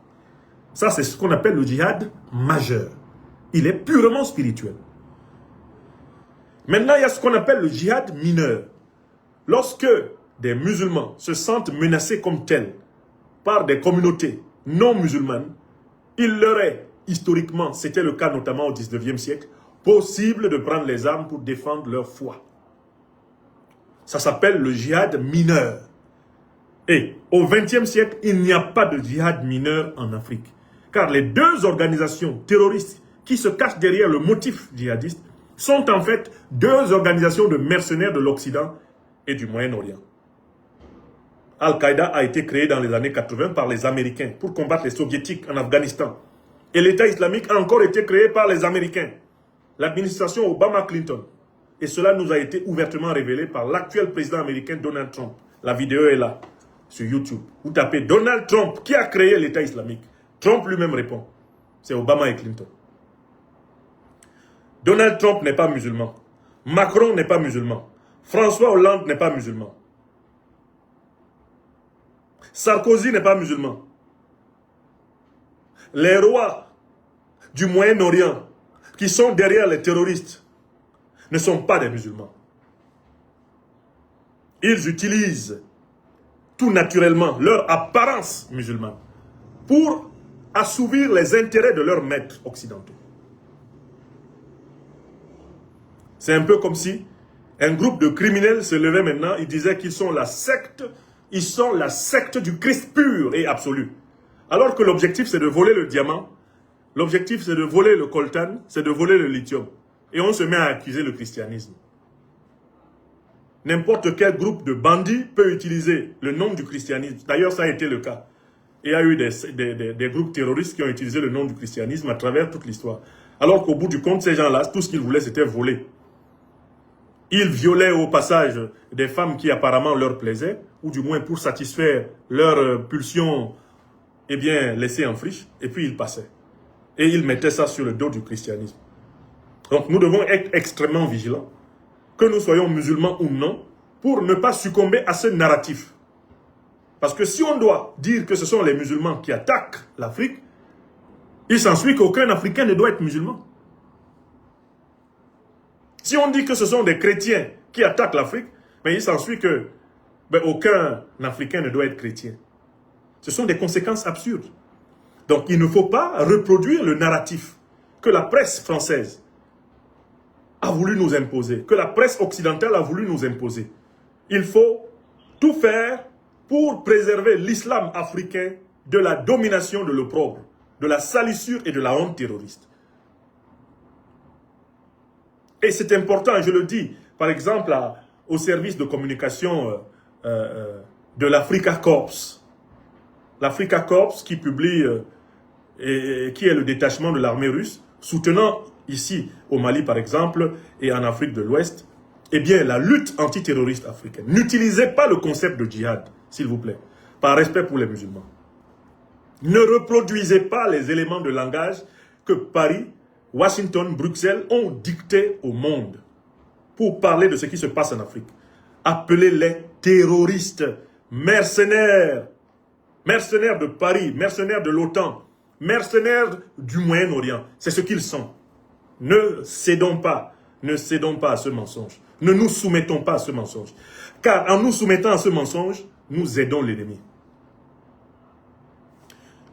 Ça, c'est ce qu'on appelle le djihad majeur. Il est purement spirituel. Maintenant, il y a ce qu'on appelle le djihad mineur. Lorsque des musulmans se sentent menacés comme tels par des communautés non musulmanes, il leur est, historiquement, c'était le cas notamment au 19e siècle, possible de prendre les armes pour défendre leur foi. Ça s'appelle le djihad mineur. Et au 20e siècle, il n'y a pas de djihad mineur en Afrique. Car les deux organisations terroristes qui se cachent derrière le motif djihadiste sont en fait deux organisations de mercenaires de l'Occident et du Moyen-Orient. Al-Qaïda a été créé dans les années 80 par les Américains pour combattre les Soviétiques en Afghanistan. Et l'État islamique a encore été créé par les Américains. L'administration Obama-Clinton. Et cela nous a été ouvertement révélé par l'actuel président américain Donald Trump. La vidéo est là, sur YouTube. Vous tapez Donald Trump, qui a créé l'État islamique. Trump lui-même répond. C'est Obama et Clinton. Donald Trump n'est pas musulman. Macron n'est pas musulman. François Hollande n'est pas musulman. Sarkozy n'est pas musulman. Les rois du Moyen-Orient qui sont derrière les terroristes ne sont pas des musulmans. Ils utilisent tout naturellement leur apparence musulmane pour assouvir les intérêts de leurs maîtres occidentaux. C'est un peu comme si un groupe de criminels se levait maintenant, ils disaient qu'ils sont la secte, du Christ pur et absolu. Alors que l'objectif c'est de voler le diamant, l'objectif c'est de voler le coltan, c'est de voler le lithium. Et on se met à accuser le christianisme. N'importe quel groupe de bandits peut utiliser le nom du christianisme. D'ailleurs, ça a été le cas. Il y a eu des groupes terroristes qui ont utilisé le nom du christianisme à travers toute l'histoire. Alors qu'au bout du compte, ces gens-là, tout ce qu'ils voulaient, c'était voler. Ils violaient au passage des femmes qui apparemment leur plaisaient, ou du moins pour satisfaire leurs pulsions, eh bien, laissées en friche, et puis ils passaient. Et ils mettaient ça sur le dos du christianisme. Donc nous devons être extrêmement vigilants, que nous soyons musulmans ou non, pour ne pas succomber à ce narratif. Parce que si on doit dire que ce sont les musulmans qui attaquent l'Afrique, il s'ensuit qu'aucun Africain ne doit être musulman. Si on dit que ce sont des chrétiens qui attaquent l'Afrique, mais il s'ensuit que aucun Africain ne doit être chrétien. Ce sont des conséquences absurdes. Donc il ne faut pas reproduire le narratif que la presse française a voulu nous imposer, que la presse occidentale a voulu nous imposer. Il faut tout faire pour préserver l'islam africain de la domination de l'opprobre, de la salissure et de la honte terroriste. Et c'est important, je le dis, par exemple, au service de communication de l'Africa Corps. L'Africa Corps qui publie, qui est le détachement de l'armée russe, soutenant ici au Mali par exemple, et en Afrique de l'Ouest, eh bien la lutte antiterroriste africaine. N'utilisez pas le concept de djihad, s'il vous plaît, par respect pour les musulmans. Ne reproduisez pas les éléments de langage que Paris, Washington, Bruxelles ont dicté au monde pour parler de ce qui se passe en Afrique. Appelez-les terroristes, mercenaires, mercenaires de Paris, mercenaires de l'OTAN, mercenaires du Moyen-Orient. C'est ce qu'ils sont. Ne cédons pas à ce mensonge. Ne nous soumettons pas à ce mensonge. Car en nous soumettant à ce mensonge, nous aidons l'ennemi.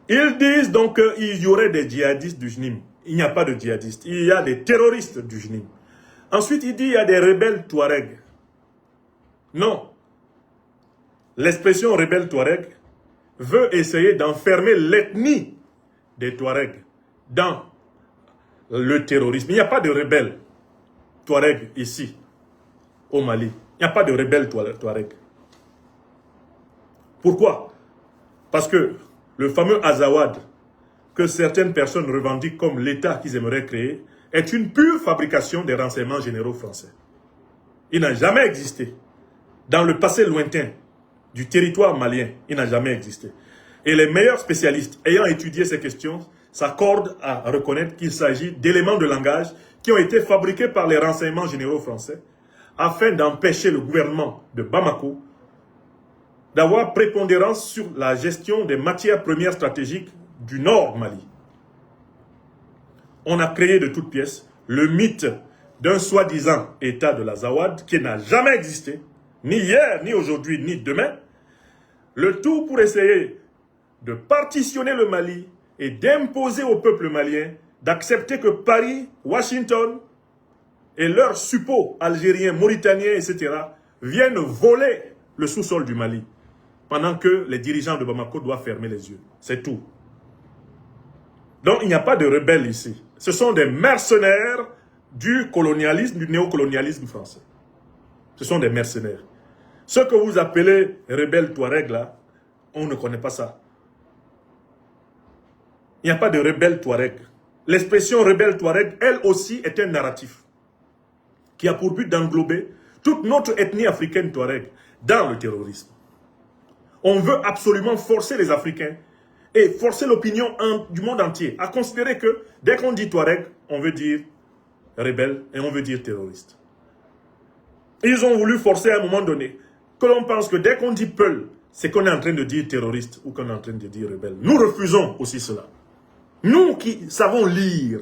Ils disent donc qu'il y aurait des djihadistes du JNIM. Il n'y a pas de djihadistes. Il y a des terroristes du JNIM. Ensuite, il dit qu'il y a des rebelles Touareg. Non. L'expression rebelle Touareg veut essayer d'enfermer l'ethnie des Touaregs dans le terrorisme. Il n'y a pas de rebelles Touareg ici, au Mali. Il n'y a pas de rebelles Touareg. Pourquoi? Parce que le fameux Azawad, que certaines personnes revendiquent comme l'État qu'ils aimeraient créer, est une pure fabrication des renseignements généraux français. Il n'a jamais existé. Dans le passé lointain du territoire malien, il n'a jamais existé. Et les meilleurs spécialistes ayant étudié ces questions s'accordent à reconnaître qu'il s'agit d'éléments de langage qui ont été fabriqués par les renseignements généraux français afin d'empêcher le gouvernement de Bamako d'avoir prépondérance sur la gestion des matières premières stratégiques du Nord Mali. On a créé de toutes pièces le mythe d'un soi-disant État de l'Azawad qui n'a jamais existé, ni hier, ni aujourd'hui, ni demain. Le tout pour essayer de partitionner le Mali et d'imposer au peuple malien d'accepter que Paris, Washington et leurs suppôts algériens, mauritaniens, etc. viennent voler le sous-sol du Mali pendant que les dirigeants de Bamako doivent fermer les yeux. C'est tout. Donc il n'y a pas de rebelles ici. Ce sont des mercenaires du colonialisme, du néocolonialisme français. Ce sont des mercenaires. Ce que vous appelez rebelles Touareg là, on ne connaît pas ça. Il n'y a pas de rebelle Touareg. L'expression rebelle Touareg, elle aussi, est un narratif qui a pour but d'englober toute notre ethnie africaine Touareg dans le terrorisme. On veut absolument forcer les Africains et forcer l'opinion du monde entier à considérer que dès qu'on dit Touareg, on veut dire rebelle et on veut dire terroriste. Ils ont voulu forcer à un moment donné que l'on pense que dès qu'on dit Peul, c'est qu'on est en train de dire terroriste ou qu'on est en train de dire rebelle. Nous refusons aussi cela. Nous qui savons lire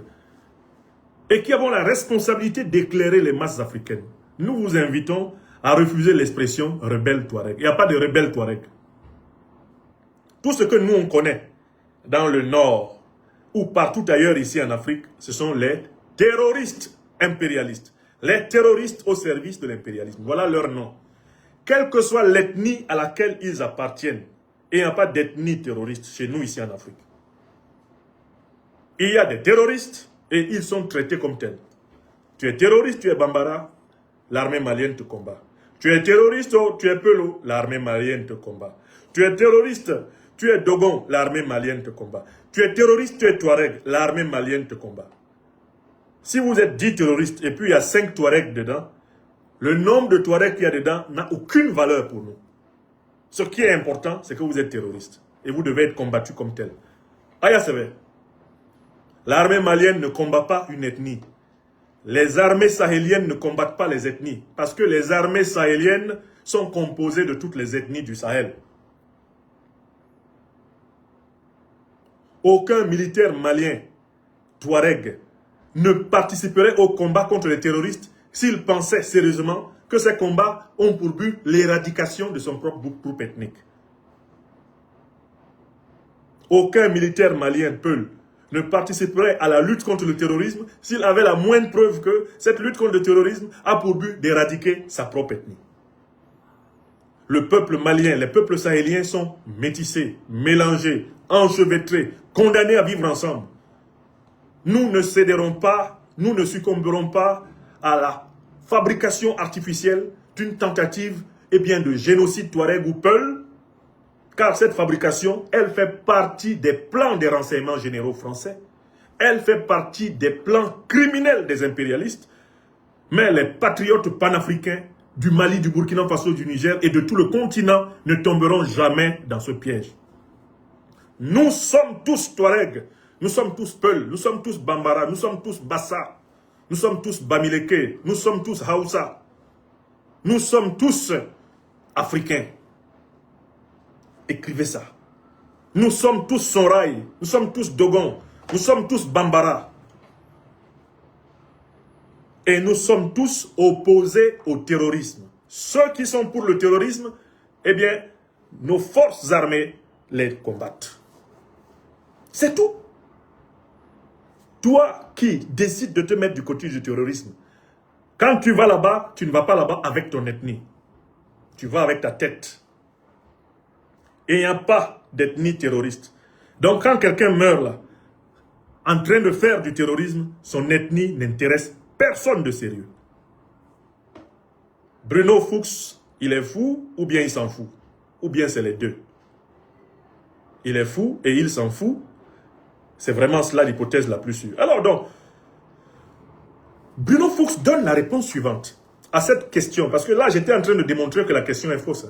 et qui avons la responsabilité d'éclairer les masses africaines, nous vous invitons à refuser l'expression rebelle Touareg. Il n'y a pas de rebelle Touareg. Tout ce que nous on connaît dans le Nord ou partout ailleurs ici en Afrique, ce sont les terroristes impérialistes. Les terroristes au service de l'impérialisme. Voilà leur nom. Quelle que soit l'ethnie à laquelle ils appartiennent, et il n'y a pas d'ethnie terroriste chez nous ici en Afrique. Il y a des terroristes et ils sont traités comme tels. Tu es terroriste, tu es Bambara, l'armée malienne te combat. Tu es terroriste, tu es Pelot, l'armée malienne te combat. Tu es terroriste, tu es Dogon, l'armée malienne te combat. Tu es terroriste, tu es Touareg, l'armée malienne te combat. Si vous êtes 10 terroristes et puis il y a 5 Touaregs dedans, le nombre de Touaregs qu'il y a dedans n'a aucune valeur pour nous. Ce qui est important, c'est que vous êtes terroriste et vous devez être combattu comme tel. Aya Sebe. L'armée malienne ne combat pas une ethnie. Les armées sahéliennes ne combattent pas les ethnies. Parce que les armées sahéliennes sont composées de toutes les ethnies du Sahel. Aucun militaire malien, Touareg, ne participerait au combat contre les terroristes s'il pensait sérieusement que ces combats ont pour but l'éradication de son propre groupe ethnique. Aucun militaire malien, Peul, ne participerait à la lutte contre le terrorisme s'il avait la moindre preuve que cette lutte contre le terrorisme a pour but d'éradiquer sa propre ethnie. Le peuple malien, les peuples sahéliens sont métissés, mélangés, enchevêtrés, condamnés à vivre ensemble. Nous ne céderons pas, nous ne succomberons pas à la fabrication artificielle d'une tentative de génocide Touareg ou Peul, car cette fabrication, elle fait partie des plans des renseignements généraux français. Elle fait partie des plans criminels des impérialistes. Mais les patriotes panafricains du Mali, du Burkina Faso, du Niger et de tout le continent ne tomberont jamais dans ce piège. Nous sommes tous Touaregs, nous sommes tous Peul, nous sommes tous Bambara, nous sommes tous Bassa, nous sommes tous Bamileke, nous sommes tous Haoussa. Nous sommes tous Africains. Écrivez ça. Nous sommes tous Soraï, nous sommes tous Dogon, nous sommes tous Bambara. Et nous sommes tous opposés au terrorisme. Ceux qui sont pour le terrorisme, eh bien, nos forces armées les combattent. C'est tout. Toi qui décides de te mettre du côté du terrorisme, quand tu vas là-bas, tu ne vas pas là-bas avec ton ethnie. Tu vas avec ta tête. Et il n'y a pas d'ethnie terroriste. Donc quand quelqu'un meurt là, en train de faire du terrorisme, son ethnie n'intéresse personne de sérieux. Bruno Fuchs, il est fou ou bien il s'en fout? Ou bien c'est les deux. Il est fou et il s'en fout. C'est vraiment cela l'hypothèse la plus sûre. Alors donc, Bruno Fuchs donne la réponse suivante à cette question. Parce que là, j'étais en train de démontrer que la question est fausse.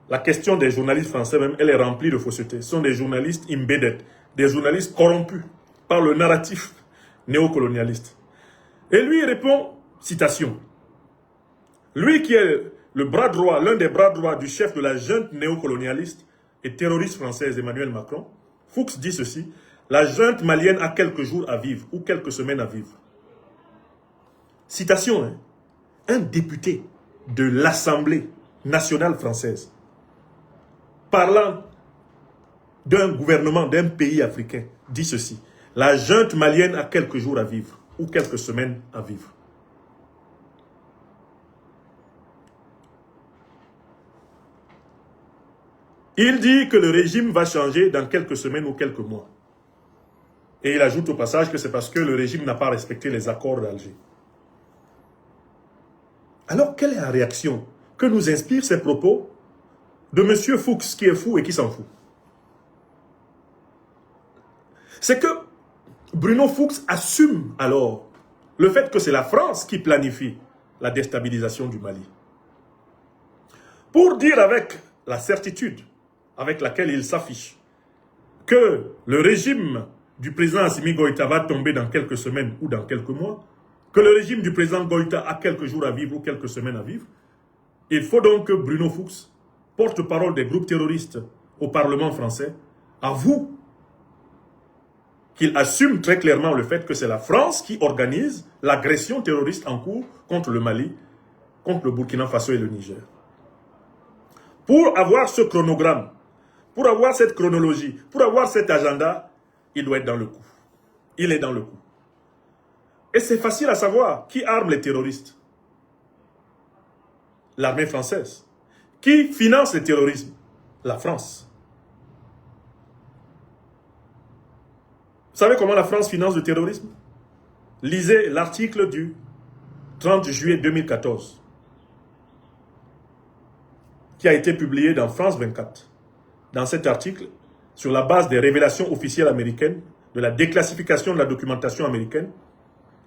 La question des journalistes français même, elle est remplie de fausseté. Ce sont des journalistes embedded, des journalistes corrompus par le narratif néocolonialiste. Et lui, il répond, citation, lui qui est le bras droit, l'un des bras droits du chef de la junte néocolonialiste et terroriste française Emmanuel Macron, Fuchs dit ceci, la junte malienne a quelques jours à vivre ou quelques semaines à vivre. Citation, hein, un député de l'Assemblée nationale française, parlant d'un gouvernement d'un pays africain, dit ceci, la junte malienne a quelques jours à vivre ou quelques semaines à vivre. Il dit que le régime va changer dans quelques semaines ou quelques mois. Et il ajoute au passage que c'est parce que le régime n'a pas respecté les accords d'Alger. Alors, quelle est la réaction que nous inspirent ces propos de M. Fuchs, qui est fou et qui s'en fout? C'est que Bruno Fuchs assume alors le fait que c'est la France qui planifie la déstabilisation du Mali. Pour dire avec la certitude avec laquelle il s'affiche que le régime du président Assimi Goïta va tomber dans quelques semaines ou dans quelques mois, que le régime du président Goïta a quelques jours à vivre ou quelques semaines à vivre, il faut donc que Bruno Fuchs, porte-parole des groupes terroristes au Parlement français, avoue qu'il assume très clairement le fait que c'est la France qui organise l'agression terroriste en cours contre le Mali, contre le Burkina Faso et le Niger. Pour avoir ce chronogramme, pour avoir cette chronologie, pour avoir cet agenda, il doit être dans le coup. Il est dans le coup. Et c'est facile à savoir qui arme les terroristes. L'armée française. Qui finance le terrorisme? La France. Vous savez comment la France finance le terrorisme? Lisez l'article du 30 juillet 2014 qui a été publié dans France 24. Dans cet article, sur la base des révélations officielles américaines, de la déclassification de la documentation américaine,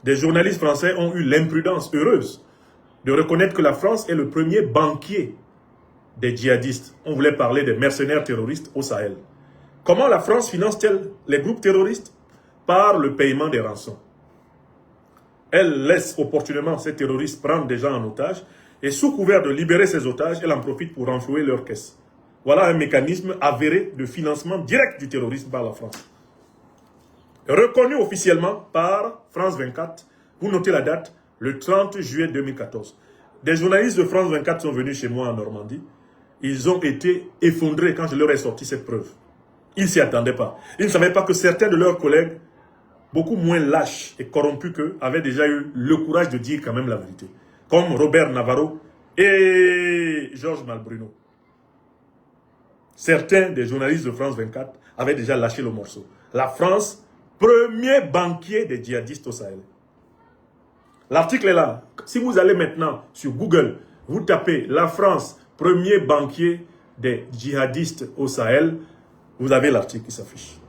des journalistes français ont eu l'imprudence heureuse de reconnaître que la France est le premier banquier des djihadistes. On voulait parler des mercenaires terroristes au Sahel. Comment la France finance-t-elle les groupes terroristes? Par le paiement des rançons. Elle laisse opportunément ces terroristes prendre des gens en otage et sous couvert de libérer ces otages, elle en profite pour renflouer leurs caisses. Voilà un mécanisme avéré de financement direct du terrorisme par la France. Reconnu officiellement par France 24, vous notez la date, le 30 juillet 2014. Des journalistes de France 24 sont venus chez moi en Normandie. Ils ont été effondrés quand je leur ai sorti cette preuve. Ils ne s'y attendaient pas. Ils ne savaient pas que certains de leurs collègues, beaucoup moins lâches et corrompus qu'eux, avaient déjà eu le courage de dire quand même la vérité. Comme Robert Navarro et Georges Malbruno. Certains des journalistes de France 24 avaient déjà lâché le morceau. La France, premier banquier des djihadistes au Sahel. L'article est là. Si vous allez maintenant sur Google, vous tapez la France, premier banquier des djihadistes au Sahel, vous avez l'article qui s'affiche.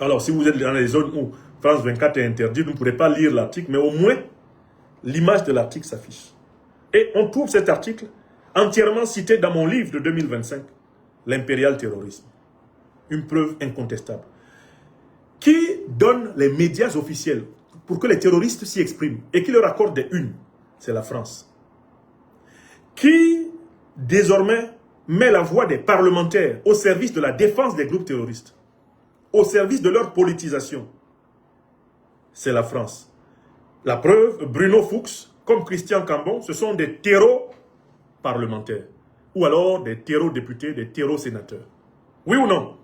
Alors, si vous êtes dans les zones où France 24 est interdit, vous ne pourrez pas lire l'article, mais au moins, l'image de l'article s'affiche. Et on trouve cet article entièrement cité dans mon livre de 2025, L'impérial terrorisme. Une preuve incontestable. Qui donne les médias officiels pour que les terroristes s'y expriment et qui leur accorde des unes? C'est la France. Qui, désormais, met la voix des parlementaires au service de la défense des groupes terroristes, au service de leur politisation? C'est la France. La preuve, Bruno Fuchs, comme Christian Cambon, ce sont des terreaux parlementaires. Ou alors des terreaux députés, des terreaux sénateurs. Oui ou non?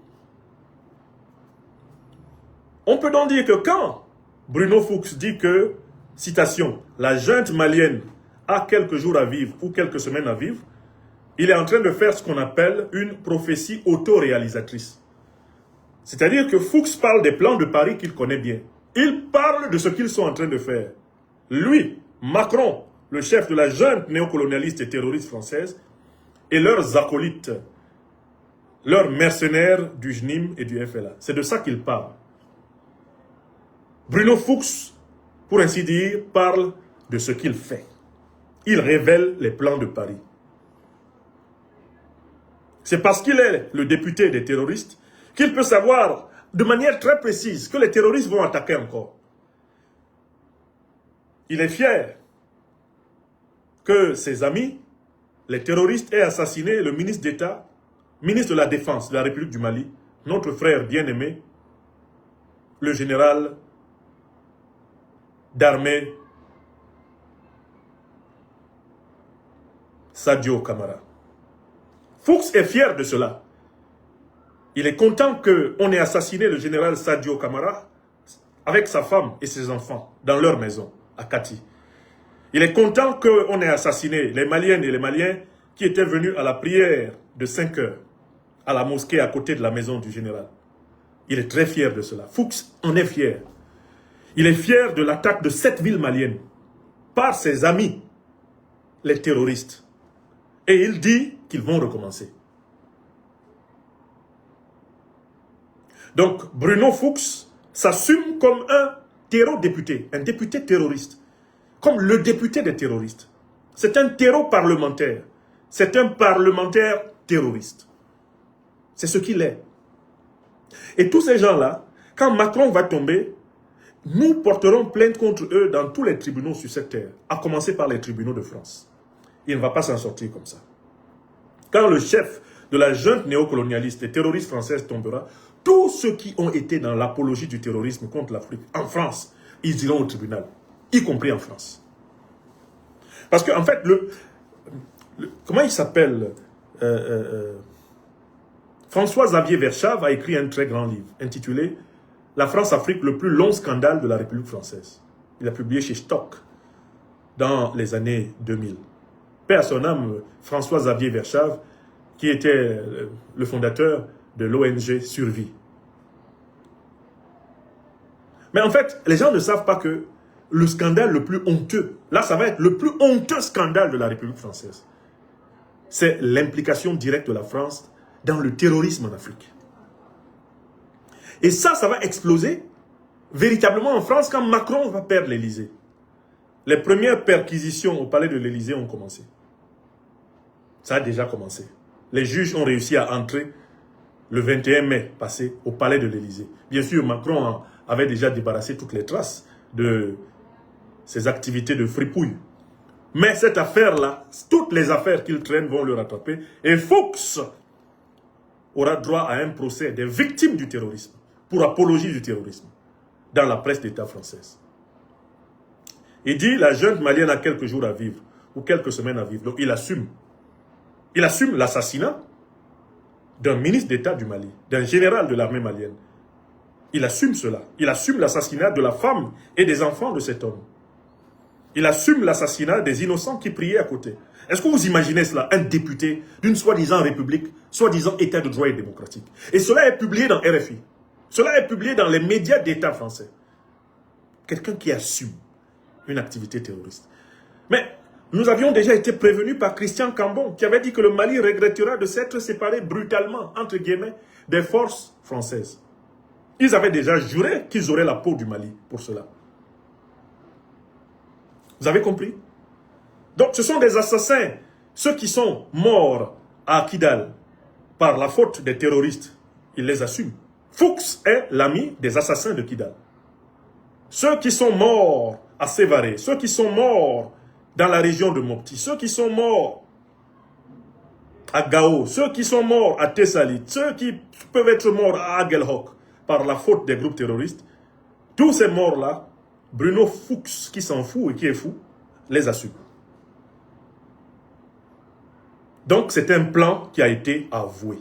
On peut donc dire que quand Bruno Fuchs dit que, citation, la junte malienne a quelques jours à vivre ou quelques semaines à vivre, il est en train de faire ce qu'on appelle une prophétie autoréalisatrice. C'est-à-dire que Fuchs parle des plans de Paris qu'il connaît bien. Il parle de ce qu'ils sont en train de faire. Lui, Macron, le chef de la junte néocolonialiste et terroriste française, et leurs acolytes, leurs mercenaires du JNIM et du FLA. C'est de ça qu'il parle. Bruno Fuchs, pour ainsi dire, parle de ce qu'il fait. Il révèle les plans de Paris. C'est parce qu'il est le député des terroristes qu'il peut savoir de manière très précise que les terroristes vont attaquer encore. Il est fier que ses amis, les terroristes, aient assassiné le ministre d'État, ministre de la Défense de la République du Mali, notre frère bien-aimé, le général d'armée Sadio Camara. Fuchs est fier de cela. Il est content qu'on ait assassiné le général Sadio Camara avec sa femme et ses enfants dans leur maison à Kati. Il est content qu'on ait assassiné les Maliennes et les Maliens qui étaient venus à la prière de 5 heures à la mosquée à côté de la maison du général. Il est très fier de cela. Fuchs en est fier. Il est fier de l'attaque de 7 villes maliennes par ses amis, les terroristes. Et il dit qu'ils vont recommencer. Donc, Bruno Fuchs s'assume comme un terreau-député, un député terroriste, comme le député des terroristes. C'est un terreau parlementaire. C'est un parlementaire terroriste. C'est ce qu'il est. Et tous ces gens-là, quand Macron va tomber, nous porterons plainte contre eux dans tous les tribunaux sur cette terre, à commencer par les tribunaux de France. Il ne va pas s'en sortir comme ça. Quand le chef de la junte néocolonialiste et terroriste française tombera, tous ceux qui ont été dans l'apologie du terrorisme contre l'Afrique, en France, ils iront au tribunal, y compris en France. Parce qu'en fait, comment il s'appelle François-Xavier Verschave a écrit un très grand livre intitulé « La France-Afrique, le plus long scandale de la République française ». Il a publié chez Stock dans les années 2000. Paix à son âme, François-Xavier Verschave, qui était le fondateur de l'ONG Survie. Mais en fait, les gens ne savent pas que le scandale le plus honteux, là ça va être le plus honteux scandale de la République française, c'est l'implication directe de la France dans le terrorisme en Afrique. Et ça va exploser véritablement en France quand Macron va perdre l'Élysée. Les premières perquisitions au palais de l'Élysée ont commencé. Ça a déjà commencé. Les juges ont réussi à entrer le 21 mai passé au palais de l'Élysée. Bien sûr, Macron avait déjà débarrassé toutes les traces de ses activités de fripouille. Mais cette affaire-là, toutes les affaires qu'il traîne vont le rattraper. Et Fuchs aura droit à un procès des victimes du terrorisme, pour apologie du terrorisme, dans la presse d'État française. Il dit, la junte malienne a quelques jours à vivre, ou quelques semaines à vivre. Donc il assume. Il assume l'assassinat d'un ministre d'État du Mali, d'un général de l'armée malienne. Il assume cela. Il assume l'assassinat de la femme et des enfants de cet homme. Il assume l'assassinat des innocents qui priaient à côté. Est-ce que vous imaginez cela? Un député d'une soi-disant république, soi-disant état de droit et démocratique. Et cela est publié dans RFI. Cela est publié dans les médias d'État français. Quelqu'un qui assume une activité terroriste. Mais nous avions déjà été prévenus par Christian Cambon, qui avait dit que le Mali regrettera de s'être séparé brutalement, entre guillemets, des forces françaises. Ils avaient déjà juré qu'ils auraient la peau du Mali pour cela. Vous avez compris? Donc ce sont des assassins, ceux qui sont morts à Kidal par la faute des terroristes. Ils les assument. Fuchs est l'ami des assassins de Kidal. Ceux qui sont morts à Sévaré, ceux qui sont morts dans la région de Mopti, ceux qui sont morts à Gao, ceux qui sont morts à Tessalit, ceux qui peuvent être morts à Aguelhok par la faute des groupes terroristes, tous ces morts-là, Bruno Fuchs, qui s'en fout et qui est fou, les assume. Donc c'est un plan qui a été avoué.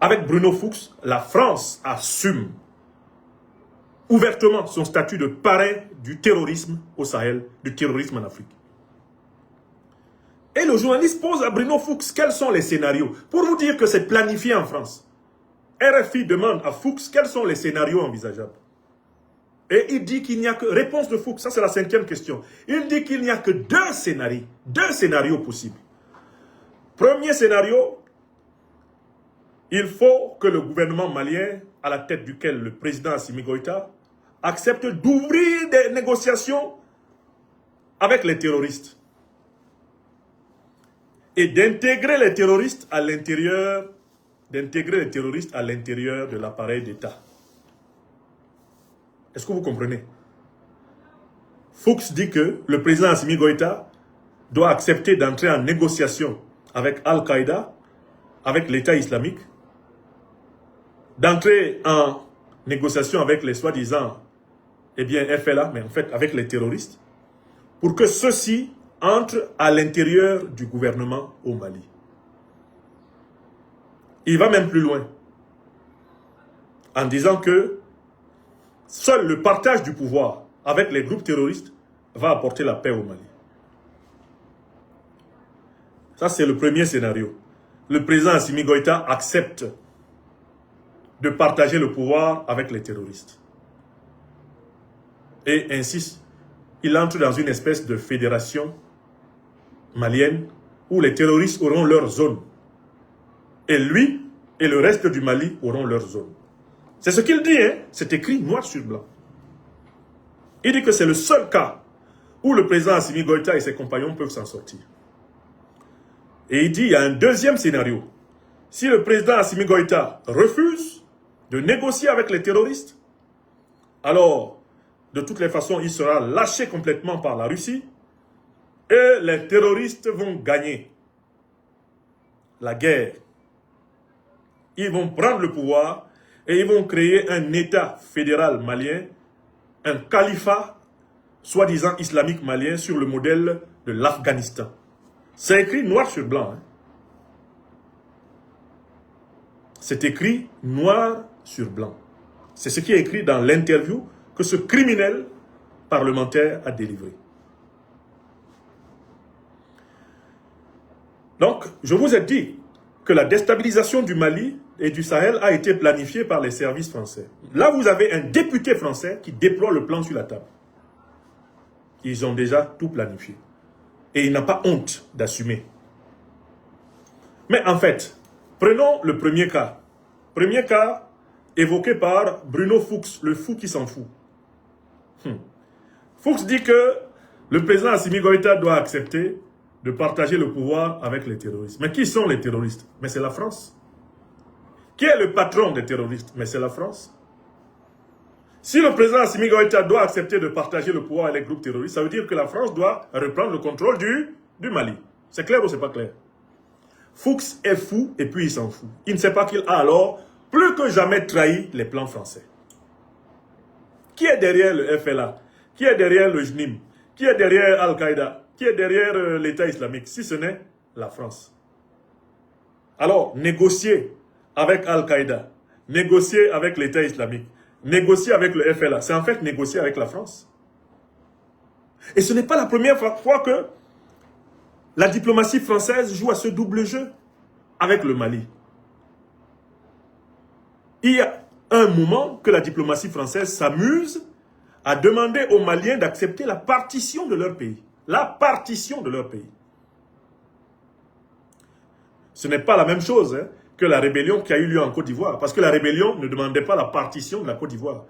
Avec Bruno Fuchs, la France assume ouvertement son statut de parrain du terrorisme au Sahel, du terrorisme en Afrique. Et le journaliste pose à Bruno Fuchs quels sont les scénarios, pour vous dire que c'est planifié en France. RFI demande à Fuchs quels sont les scénarios envisageables. Et il dit qu'il n'y a que... Réponse de Fuchs, ça c'est la 5e question. Il dit qu'il n'y a que deux scénarios possibles. Premier scénario, il faut que le gouvernement malien, à la tête duquel le président Assimi Goïta, accepte d'ouvrir des négociations avec les terroristes. Et d'intégrer les terroristes à l'intérieur de l'appareil d'État. Est-ce que vous comprenez? Fuchs dit que le président Assimi Goïta doit accepter d'entrer en négociation avec Al-Qaïda, avec l'État islamique, d'entrer en négociation avec les soi-disant, FLA, mais en fait avec les terroristes, pour que ceux-ci entrent à l'intérieur du gouvernement au Mali. Il va même plus loin, en disant que seul le partage du pouvoir avec les groupes terroristes va apporter la paix au Mali. Ça, c'est le premier scénario. Le président Assimi Goïta accepte de partager le pouvoir avec les terroristes. Et ainsi, il entre dans une espèce de fédération malienne où les terroristes auront leur zone. Et lui et le reste du Mali auront leur zone. C'est ce qu'il dit, hein? C'est écrit noir sur blanc. Il dit que c'est le seul cas où le président Assimi Goïta et ses compagnons peuvent s'en sortir. Et il dit il y a un deuxième scénario. Si le président Assimi Goïta refuse de négocier avec les terroristes, alors, de toutes les façons, il sera lâché complètement par la Russie et les terroristes vont gagner la guerre. Ils vont prendre le pouvoir et ils vont créer un État fédéral malien, un califat, soi-disant islamique malien, sur le modèle de l'Afghanistan. C'est écrit noir sur blanc. Hein. C'est écrit noir sur blanc. C'est ce qui est écrit dans l'interview que ce criminel parlementaire a délivré. Donc, je vous ai dit que la déstabilisation du Mali et du Sahel a été planifiée par les services français. Là, vous avez un député français qui déploie le plan sur la table. Ils ont déjà tout planifié. Et il n'a pas honte d'assumer. Mais en fait, prenons le premier cas. Premier cas évoqué par Bruno Fuchs, le fou qui s'en fout. Fuchs dit que le président Assimi Goïta doit accepter de partager le pouvoir avec les terroristes. Mais qui sont les terroristes? Mais c'est la France. Qui est le patron des terroristes? Mais c'est la France. Si le président Assimi Goïta doit accepter de partager le pouvoir avec les groupes terroristes, ça veut dire que la France doit reprendre le contrôle du Mali. C'est clair ou c'est pas clair? Fuchs est fou et puis il s'en fout. Il ne sait pas qu'il a alors plus que jamais trahi les plans français. Qui est derrière le FLA? Qui est derrière le JNIM? Qui est derrière Al-Qaïda? Qui est derrière l'État islamique? Si ce n'est la France. Alors, négocier avec Al-Qaïda, négocier avec l'État islamique, négocier avec le FLA, c'est en fait négocier avec la France. Et ce n'est pas la première fois que la diplomatie française joue à ce double jeu avec le Mali. Il y a un moment que la diplomatie française s'amuse à demander aux Maliens d'accepter la partition de leur pays. La partition de leur pays. Ce n'est pas la même chose hein, que la rébellion qui a eu lieu en Côte d'Ivoire. Parce que la rébellion ne demandait pas la partition de la Côte d'Ivoire.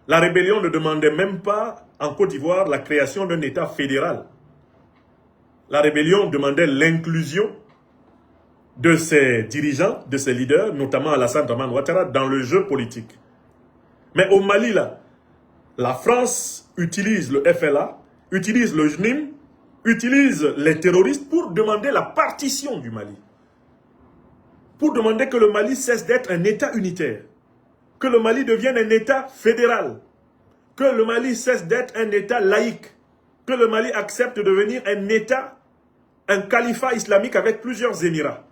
La rébellion ne demandait même pas en Côte d'Ivoire la création d'un État fédéral. La rébellion demandait l'inclusion de ses dirigeants, de ses leaders, notamment Alassane Dramane Ouattara, dans le jeu politique. Mais au Mali, là, la France utilise le FLA, utilise le JNIM, utilise les terroristes pour demander la partition du Mali. Pour demander que le Mali cesse d'être un État unitaire. Que le Mali devienne un État fédéral. Que le Mali cesse d'être un État laïque. Que le Mali accepte de devenir un État, un califat islamique avec plusieurs émirats.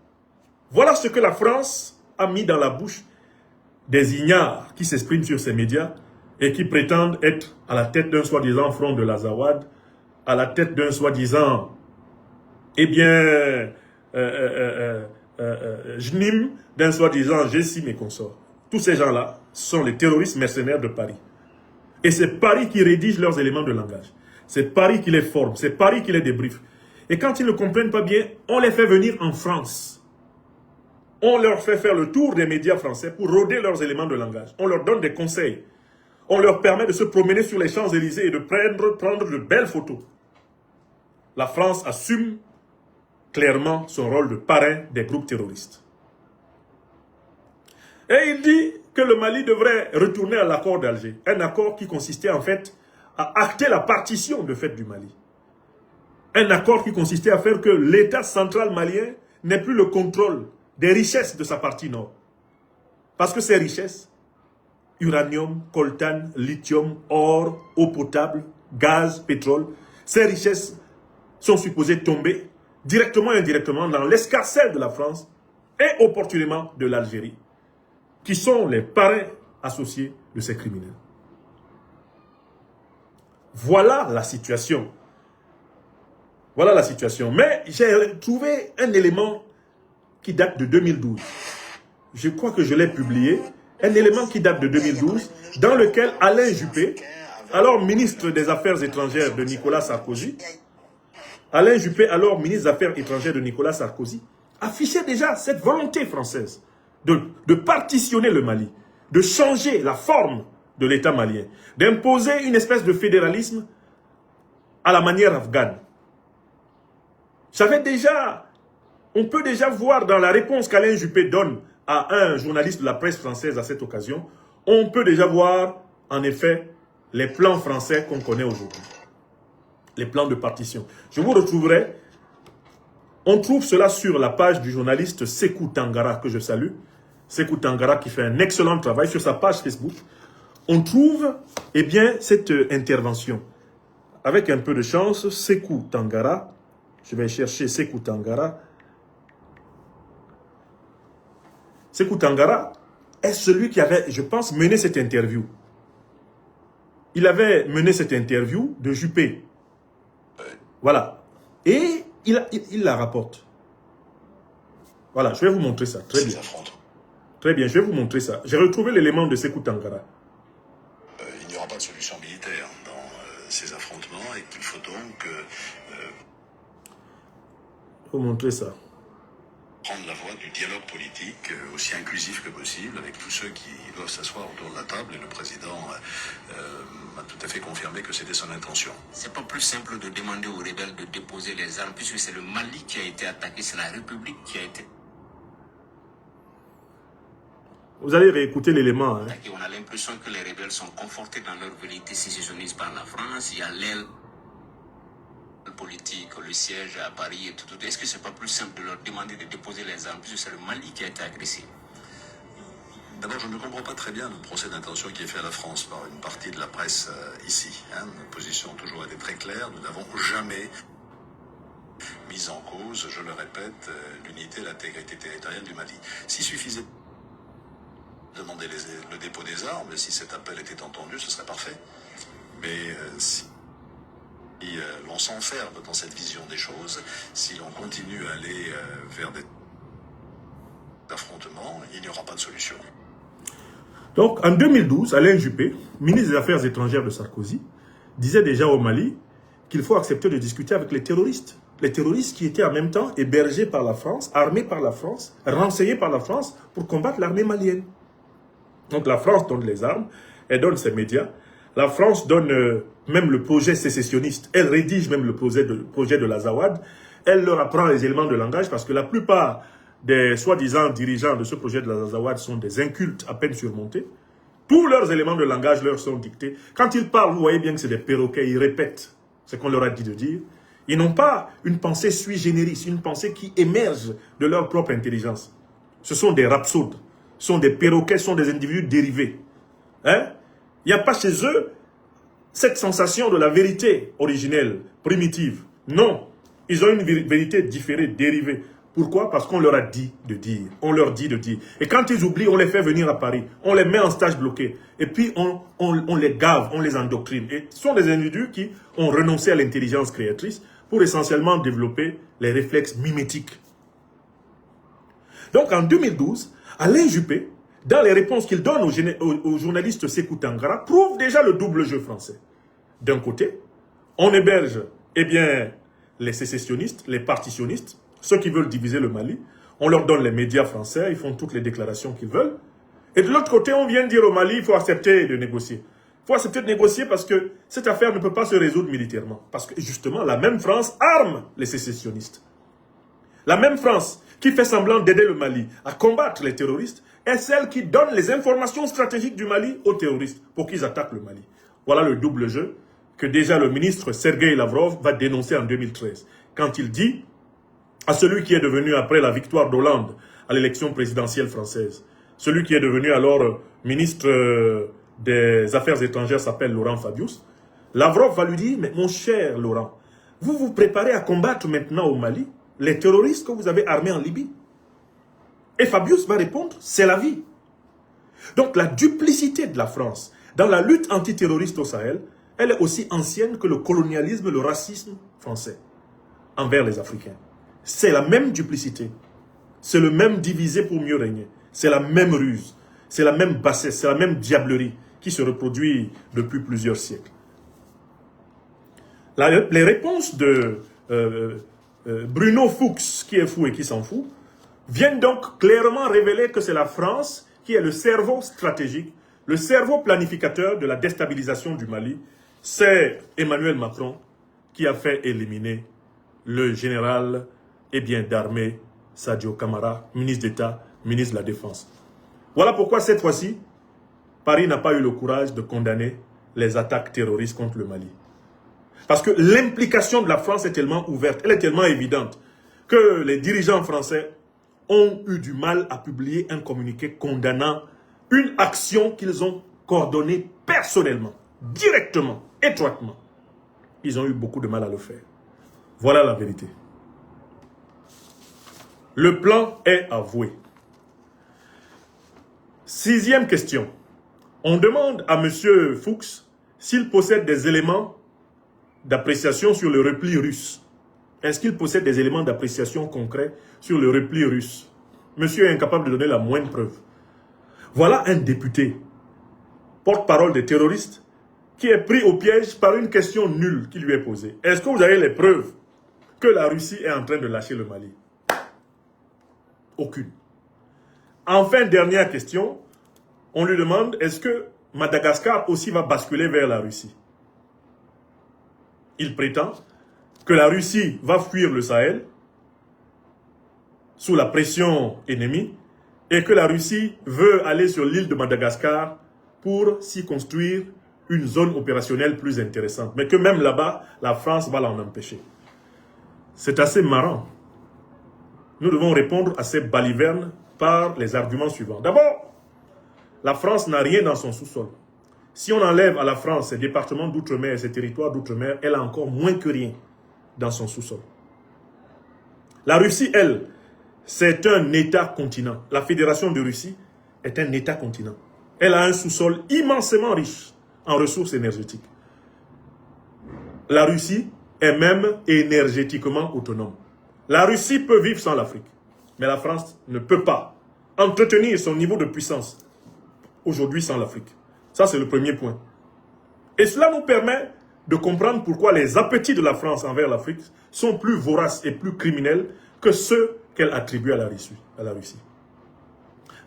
Voilà ce que la France a mis dans la bouche des ignares qui s'expriment sur ces médias et qui prétendent être à la tête d'un soi-disant front de l'Azawad, à la tête d'un soi-disant, JNIM, d'un soi-disant G6 et consorts. Tous ces gens-là sont les terroristes mercenaires de Paris. Et c'est Paris qui rédige leurs éléments de langage. C'est Paris qui les forme, c'est Paris qui les débriefe. Et quand ils ne comprennent pas bien, on les fait venir en France. On leur fait faire le tour des médias français pour rôder leurs éléments de langage. On leur donne des conseils. On leur permet de se promener sur les Champs-Élysées et de prendre de belles photos. La France assume clairement son rôle de parrain des groupes terroristes. Et il dit que le Mali devrait retourner à l'accord d'Alger. Un accord qui consistait en fait à acter la partition de fait du Mali. Un accord qui consistait à faire que l'État central malien n'ait plus le contrôle des richesses de sa partie nord. Parce que ces richesses, uranium, coltan, lithium, or, eau potable, gaz, pétrole, ces richesses sont supposées tomber directement et indirectement dans l'escarcelle de la France et opportunément de l'Algérie, qui sont les parrains associés de ces criminels. Voilà la situation. Voilà la situation. Mais j'ai trouvé un élément qui date de 2012. Je crois que je l'ai publié un élément qui date de 2012, dans lequel Alain Juppé, alors ministre des Affaires étrangères de Nicolas Sarkozy, Alain Juppé, alors ministre des Affaires étrangères de Nicolas Sarkozy, affichait déjà cette volonté française de partitionner le Mali, de changer la forme de l'État malien, d'imposer une espèce de fédéralisme à la manière afghane. On peut déjà voir dans la réponse qu'Alain Juppé donne à un journaliste de la presse française à cette occasion, on peut déjà voir en effet les plans français qu'on connaît aujourd'hui. Les plans de partition. Je vous retrouverai, on trouve cela sur la page du journaliste Sékou Tangara, que je salue. Sékou Tangara qui fait un excellent travail sur sa page Facebook. On trouve, eh bien, cette intervention. Avec un peu de chance, Sékou Tangara, je vais chercher Sékou Tangara. Sékou Tangara est celui qui avait, je pense, mené cette interview. Il avait mené cette interview de Juppé. Voilà. Et il la rapporte. Voilà, je vais vous montrer ça. Très bien. Très bien, je vais vous montrer ça. J'ai retrouvé l'élément de Sékou Tangara. Il n'y aura pas de solution militaire dans ces affrontements et qu'il faut donc vous montrer ça. Prendre la voie du dialogue politique aussi inclusif que possible avec tous ceux qui doivent s'asseoir autour de la table et le président m'a tout à fait confirmé que c'était son intention. C'est pas plus simple de demander aux rebelles de déposer les armes puisque c'est le Mali qui a été attaqué, c'est la République qui a été Vous allez réécouter l'élément. Hein. On a l'impression que les rebelles sont confortés dans leur vérité sécessionniste par la France. Il y a l'aile politique, le siège à Paris et tout. Est-ce que c'est pas plus simple de leur demander de déposer les armes puisque c'est le Mali qui a été agressé? D'abord, je ne comprends pas très bien le procès d'intention qui est fait à la France par une partie de la presse ici. Notre position a toujours été très claire. Nous n'avons jamais mis en cause, je le répète, l'unité et l'intégrité territoriale du Mali. S'il suffisait de demander le dépôt des armes, si cet appel était entendu, ce serait parfait. Mais si l'on s'enferme dans cette vision des choses, si l'on continue à aller vers des affrontements, il n'y aura pas de solution. Donc, en 2012, Alain Juppé, ministre des Affaires étrangères de Sarkozy, disait déjà au Mali qu'il faut accepter de discuter avec les terroristes. Les terroristes qui étaient en même temps hébergés par la France, armés par la France, renseignés par la France pour combattre l'armée malienne. Donc la France donne les armes, elle donne ses médias. La France donne même le projet sécessionniste. Elle rédige même le projet de l'Azawad. Elle leur apprend les éléments de langage parce que la plupart des soi-disant dirigeants de ce projet de l'Azawad sont des incultes à peine surmontés. Tous leurs éléments de langage leur sont dictés. Quand ils parlent, vous voyez bien que c'est des perroquets, ils répètent ce qu'on leur a dit de dire. Ils n'ont pas une pensée sui generis, une pensée qui émerge de leur propre intelligence. Ce sont des rhapsodes, ce sont des perroquets, ce sont des individus dérivés. Hein? Il n'y a pas chez eux cette sensation de la vérité originelle, primitive. Non, ils ont une vérité différée, dérivée. Pourquoi? Parce qu'on leur a dit de dire. On leur dit de dire. Et quand ils oublient, on les fait venir à Paris. On les met en stage bloqué. Et puis, on les gave, on les endoctrine. Et ce sont des individus qui ont renoncé à l'intelligence créatrice pour essentiellement développer les réflexes mimétiques. Donc, en 2012, Alain Juppé, dans les réponses qu'il donne au journaliste Sékou Tangara, prouve déjà le double jeu français. D'un côté, on héberge, eh bien, les sécessionnistes, les partitionnistes, ceux qui veulent diviser le Mali. On leur donne les médias français, ils font toutes les déclarations qu'ils veulent. Et de l'autre côté, on vient dire au Mali, il faut accepter de négocier. Il faut accepter de négocier parce que cette affaire ne peut pas se résoudre militairement. Parce que justement, la même France arme les sécessionnistes. La même France qui fait semblant d'aider le Mali à combattre les terroristes est celle qui donne les informations stratégiques du Mali aux terroristes pour qu'ils attaquent le Mali. Voilà le double jeu que déjà le ministre Sergueï Lavrov va dénoncer en 2013. Quand il dit à celui qui est devenu, après la victoire d'Hollande à l'élection présidentielle française, celui qui est devenu alors ministre des Affaires étrangères s'appelle Laurent Fabius, Lavrov va lui dire, mais mon cher Laurent, vous vous préparez à combattre maintenant au Mali les terroristes que vous avez armés en Libye. Et Fabius va répondre, c'est la vie. Donc la duplicité de la France dans la lutte antiterroriste au Sahel, elle est aussi ancienne que le colonialisme, le racisme français envers les Africains. C'est la même duplicité. C'est le même diviser pour mieux régner. C'est la même ruse. C'est la même bassesse, c'est la même diablerie qui se reproduit depuis plusieurs siècles. Les réponses de Bruno Fuchs, qui est fou et qui s'en fout, viennent donc clairement révéler que c'est la France qui est le cerveau stratégique, le cerveau planificateur de la déstabilisation du Mali. C'est Emmanuel Macron qui a fait éliminer le général d'armée Sadio Camara, ministre d'État, ministre de la Défense. Voilà pourquoi cette fois-ci, Paris n'a pas eu le courage de condamner les attaques terroristes contre le Mali. Parce que l'implication de la France est tellement ouverte, elle est tellement évidente, que les dirigeants français ont eu du mal à publier un communiqué condamnant une action qu'ils ont coordonnée personnellement, directement, étroitement. Ils ont eu beaucoup de mal à le faire. Voilà la vérité. Le plan est avoué. 6e question. On demande à M. Fuchs s'il possède des éléments d'appréciation sur le repli russe. Est-ce qu'il possède des éléments d'appréciation concrets sur le repli russe? Monsieur est incapable de donner la moindre preuve. Voilà un député, porte-parole des terroristes, qui est pris au piège par une question nulle qui lui est posée. Est-ce que vous avez les preuves que la Russie est en train de lâcher le Mali? Aucune. Enfin, dernière question, on lui demande, est-ce que Madagascar aussi va basculer vers la Russie? Il prétend que la Russie va fuir le Sahel sous la pression ennemie et que la Russie veut aller sur l'île de Madagascar pour s'y construire une zone opérationnelle plus intéressante. Mais que même là-bas, la France va l'en empêcher. C'est assez marrant. Nous devons répondre à ces balivernes par les arguments suivants. D'abord, la France n'a rien dans son sous-sol. Si on enlève à la France ses départements d'outre-mer et ses territoires d'outre-mer, elle a encore moins que rien dans son sous-sol. La Russie, elle, c'est un État-continent. La Fédération de Russie est un État-continent. Elle a un sous-sol immensément riche en ressources énergétiques. La Russie est même énergétiquement autonome. La Russie peut vivre sans l'Afrique, mais la France ne peut pas entretenir son niveau de puissance aujourd'hui sans l'Afrique. Ça, c'est le premier point. Et cela nous permet de comprendre pourquoi les appétits de la France envers l'Afrique sont plus voraces et plus criminels que ceux qu'elle attribue à la Russie.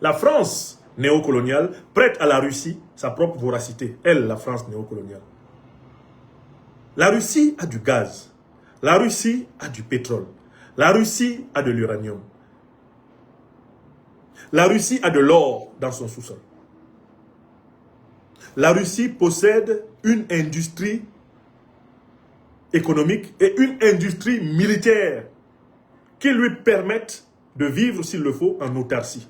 La France néocoloniale prête à la Russie sa propre voracité. Elle, la France néocoloniale. La Russie a du gaz. La Russie a du pétrole. La Russie a de l'uranium. La Russie a de l'or dans son sous-sol. La Russie possède une industrie économique et une industrie militaire qui lui permettent de vivre, s'il le faut, en autarcie.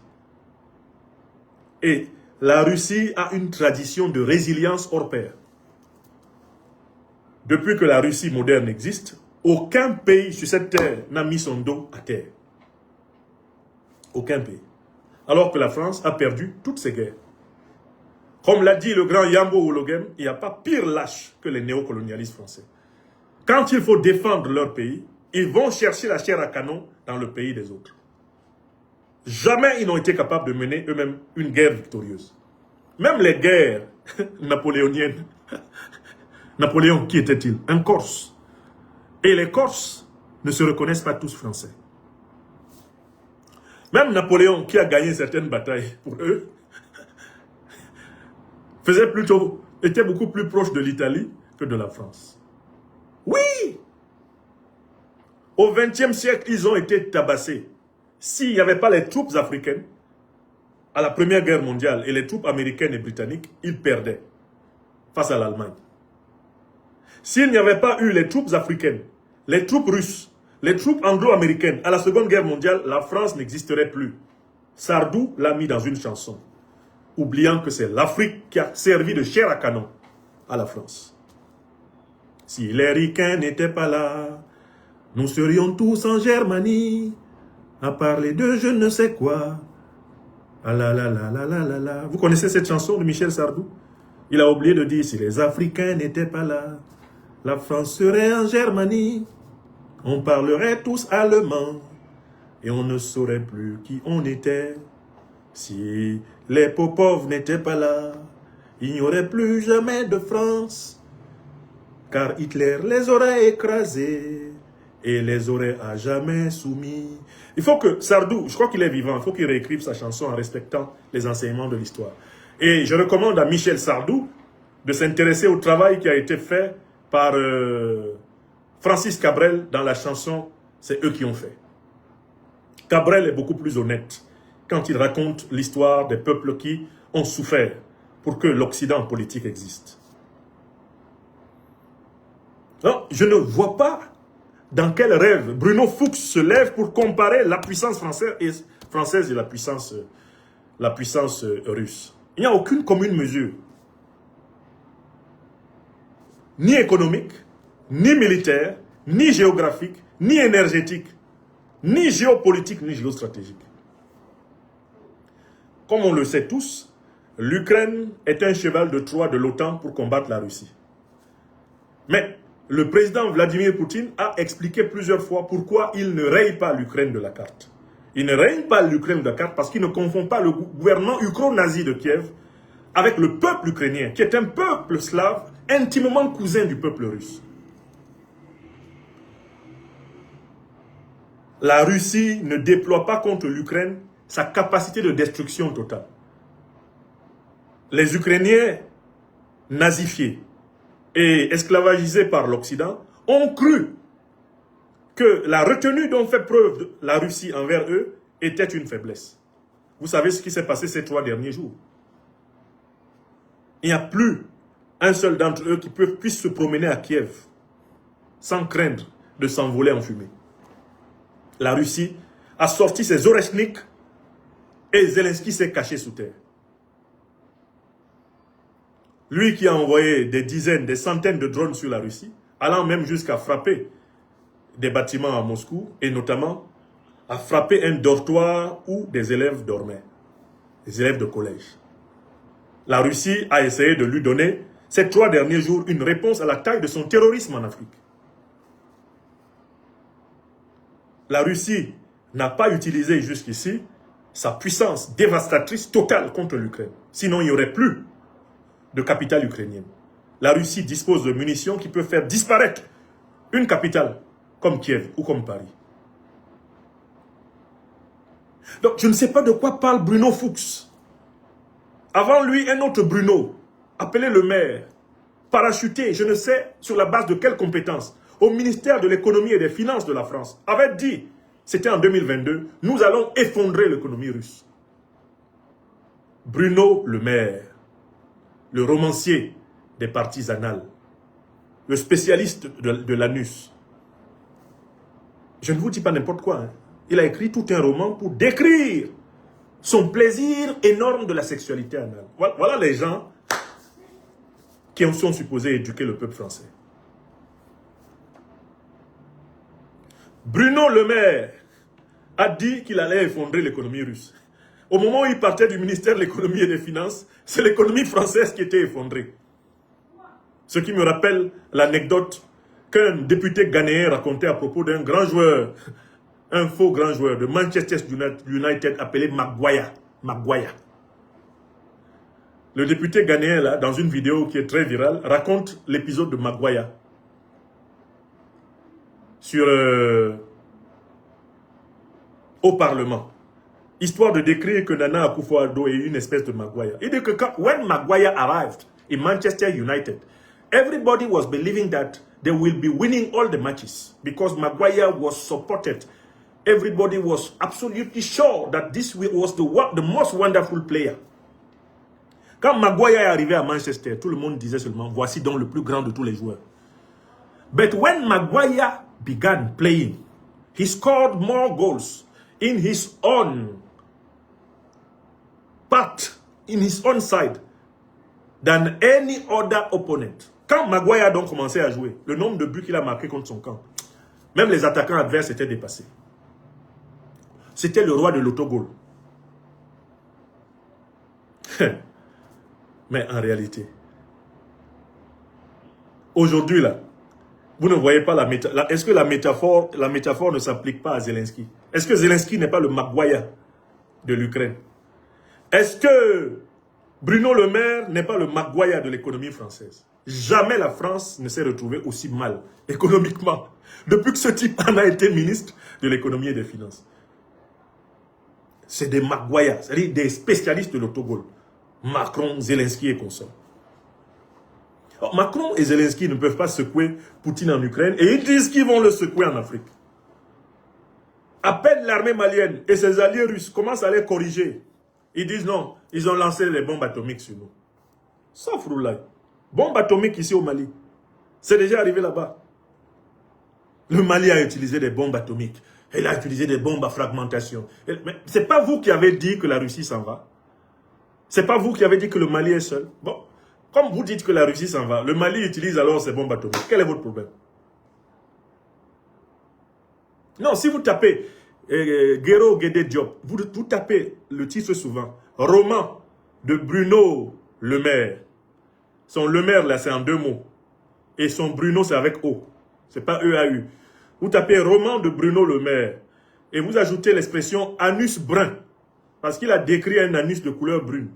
Et la Russie a une tradition de résilience hors pair. Depuis que la Russie moderne existe, aucun pays sur cette terre n'a mis son dos à terre. Aucun pays. Alors que la France a perdu toutes ses guerres. Comme l'a dit le grand Yambo Oulogem, il n'y a pas pire lâche que les néocolonialistes français. Quand il faut défendre leur pays, ils vont chercher la chair à canon dans le pays des autres. Jamais ils n'ont été capables de mener eux-mêmes une guerre victorieuse. Même les guerres napoléoniennes. Napoléon, qui était-il? Un Corse. Et les Corses ne se reconnaissent pas tous français. Même Napoléon, qui a gagné certaines batailles pour eux, était beaucoup plus proche de l'Italie que de la France. Oui! Au XXe siècle, ils ont été tabassés. S'il n'y avait pas les troupes africaines, à la Première Guerre mondiale, et les troupes américaines et britanniques, ils perdaient face à l'Allemagne. S'il n'y avait pas eu les troupes africaines, les troupes russes, les troupes anglo-américaines, à la Seconde Guerre mondiale, la France n'existerait plus. Sardou l'a mis dans une chanson, oubliant que c'est l'Afrique qui a servi de chair à canon à la France. Si les Ricains n'étaient pas là, nous serions tous en Germanie, à parler de je ne sais quoi. Ah là là là là là là là. Vous connaissez cette chanson de Michel Sardou? Il a oublié de dire, si les Africains n'étaient pas là, la France serait en Germanie, on parlerait tous allemand, et on ne saurait plus qui on était. Si les Popov n'étaient pas là, il n'y aurait plus jamais de France, car Hitler les aurait écrasés et les aurait à jamais soumis. Il faut que Sardou, je crois qu'il est vivant, il faut qu'il réécrive sa chanson en respectant les enseignements de l'histoire. Et je recommande à Michel Sardou de s'intéresser au travail qui a été fait par Francis Cabrel dans la chanson « C'est eux qui ont fait ». Cabrel est beaucoup plus honnête quand il raconte l'histoire des peuples qui ont souffert pour que l'Occident politique existe. Non, je ne vois pas dans quel rêve Bruno Fuchs se lève pour comparer la puissance française et la puissance russe. Il n'y a aucune commune mesure. Ni économique, ni militaire, ni géographique, ni énergétique, ni géopolitique, ni géostratégique. Comme on le sait tous, l'Ukraine est un cheval de Troie de l'OTAN pour combattre la Russie. Mais le président Vladimir Poutine a expliqué plusieurs fois pourquoi il ne raye pas l'Ukraine de la carte. Il ne raye pas l'Ukraine de la carte parce qu'il ne confond pas le gouvernement ukro-nazi de Kiev avec le peuple ukrainien, qui est un peuple slave intimement cousin du peuple russe. La Russie ne déploie pas contre l'Ukraine sa capacité de destruction totale. Les Ukrainiens nazifiés et esclavagisés par l'Occident ont cru que la retenue dont fait preuve la Russie envers eux était une faiblesse. Vous savez ce qui s'est passé ces 3 derniers jours. Il n'y a plus un seul d'entre eux qui puisse se promener à Kiev sans craindre de s'envoler en fumée. La Russie a sorti ses Oreshnik et Zelensky s'est caché sous terre. Lui qui a envoyé des dizaines, des centaines de drones sur la Russie, allant même jusqu'à frapper des bâtiments à Moscou, et notamment à frapper un dortoir où des élèves dormaient, des élèves de collège. La Russie a essayé de lui donner, ces 3 derniers jours, une réponse à la taille de son terrorisme en Afrique. La Russie n'a pas utilisé jusqu'ici sa puissance dévastatrice totale contre l'Ukraine. Sinon, il n'y aurait plus de capitale ukrainienne. La Russie dispose de munitions qui peuvent faire disparaître une capitale comme Kiev ou comme Paris. Donc, je ne sais pas de quoi parle Bruno Fuchs. Avant lui, un autre Bruno, appelé le maire, parachuté, je ne sais sur la base de quelles compétences, au ministère de l'économie et des finances de la France, avait dit, c'était en 2022, nous allons effondrer l'économie russe. Bruno Le Maire, le romancier des parties annales, le spécialiste de l'anus. Je ne vous dis pas n'importe quoi. Hein. Il a écrit tout un roman pour décrire son plaisir énorme de la sexualité anale. Voilà les gens qui sont supposés éduquer le peuple français. Bruno Le Maire a dit qu'il allait effondrer l'économie russe. Au moment où il partait du ministère de l'économie et des finances, c'est l'économie française qui était effondrée. Ce qui me rappelle l'anecdote qu'un député ghanéen racontait à propos d'un grand joueur, un faux grand joueur de Manchester United appelé Maguire. Le député ghanéen, là, dans une vidéo qui est très virale, raconte l'épisode de Maguire sur au Parlement. Histoire de décrire que Nana Akufo-Addo est une espèce de Maguire. Il dit que when Maguire arrived in Manchester United, everybody was believing that they will be winning all the matches because Maguire was supported. Everybody was absolutely sure that this was the most wonderful player. Quand Maguire est arrivé à Manchester, tout le monde disait seulement, voici donc le plus grand de tous les joueurs. But when Maguire began playing, he scored more goals in his own part, in his own side, than any other opponent. Quand Maguire a donc commencé à jouer, le nombre de buts qu'il a marqué contre son camp, même les attaquants adverses étaient dépassés. C'était le roi de l'autogol. Mais en réalité, aujourd'hui là, vous ne voyez pas la métaphore. Est-ce que la métaphore ne s'applique pas à Zelensky? Est-ce que Zelensky n'est pas le Maguire de l'Ukraine? Est-ce que Bruno Le Maire n'est pas le Maguire de l'économie française? Jamais la France ne s'est retrouvée aussi mal économiquement depuis que ce type en a été ministre de l'économie et des finances. C'est des Maguire, c'est-à-dire des spécialistes de l'autogol. Macron, Zelensky et consorts. Macron et Zelensky ne peuvent pas secouer Poutine en Ukraine et ils disent qu'ils vont le secouer en Afrique. À peine l'armée malienne et ses alliés russes commencent à les corriger. Ils disent non, ils ont lancé les bombes atomiques sur nous. Sauf roulaille. Bombes atomiques ici au Mali. C'est déjà arrivé là-bas. Le Mali a utilisé des bombes atomiques. Il a utilisé des bombes à fragmentation. Mais ce n'est pas vous qui avez dit que la Russie s'en va. Ce n'est pas vous qui avez dit que le Mali est seul. Bon, comme vous dites que la Russie s'en va, le Mali utilise alors ces bombes atomiques. Quel est votre problème? Non, si vous tapez Guéro Guédé Diop, vous tapez le titre souvent. Roman de Bruno Le Maire. Son Le Maire, là, c'est en 2 mots. Et son Bruno, c'est avec O. C'est pas EAU. Vous tapez roman de Bruno Le Maire. Et vous ajoutez l'expression anus brun. Parce qu'il a décrit un anus de couleur brune.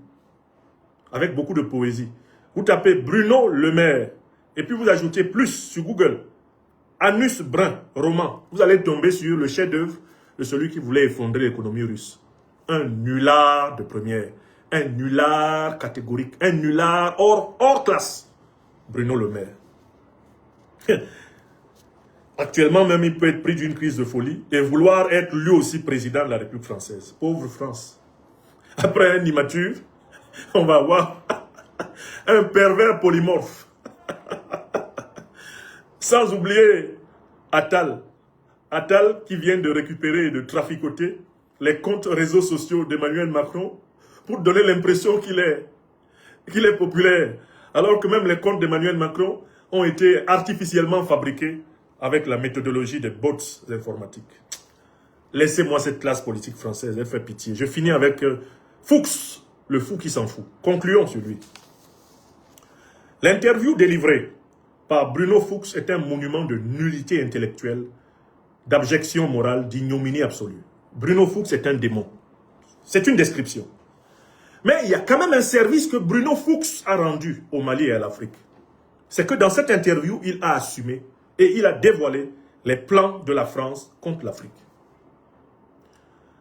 Avec beaucoup de poésie. Vous tapez Bruno Le Maire. Et puis vous ajoutez plus sur Google. Anus brun, roman. Vous allez tomber sur le chef-d'œuvre de celui qui voulait effondrer l'économie russe. Un nulard de première. Un nulard catégorique. Un nulard hors classe. Bruno Le Maire. Actuellement même, il peut être pris d'une crise de folie et vouloir être lui aussi président de la République française. Pauvre France. Après un immature, on va avoir un pervers polymorphe. Sans oublier Attal. Attal qui vient de récupérer et de traficoter les comptes réseaux sociaux d'Emmanuel Macron pour donner l'impression qu'il est populaire. Alors que même les comptes d'Emmanuel Macron ont été artificiellement fabriqués avec la méthodologie des bots informatiques. Laissez-moi cette classe politique française, elle fait pitié. Je finis avec Fuchs, le fou qui s'en fout. Concluons sur lui. L'interview délivrée par Bruno Fuchs est un monument de nullité intellectuelle, d'abjection morale, d'ignominie absolue. Bruno Fuchs est un démon. C'est une description. Mais il y a quand même un service que Bruno Fuchs a rendu au Mali et à l'Afrique. C'est que dans cette interview, il a assumé et il a dévoilé les plans de la France contre l'Afrique.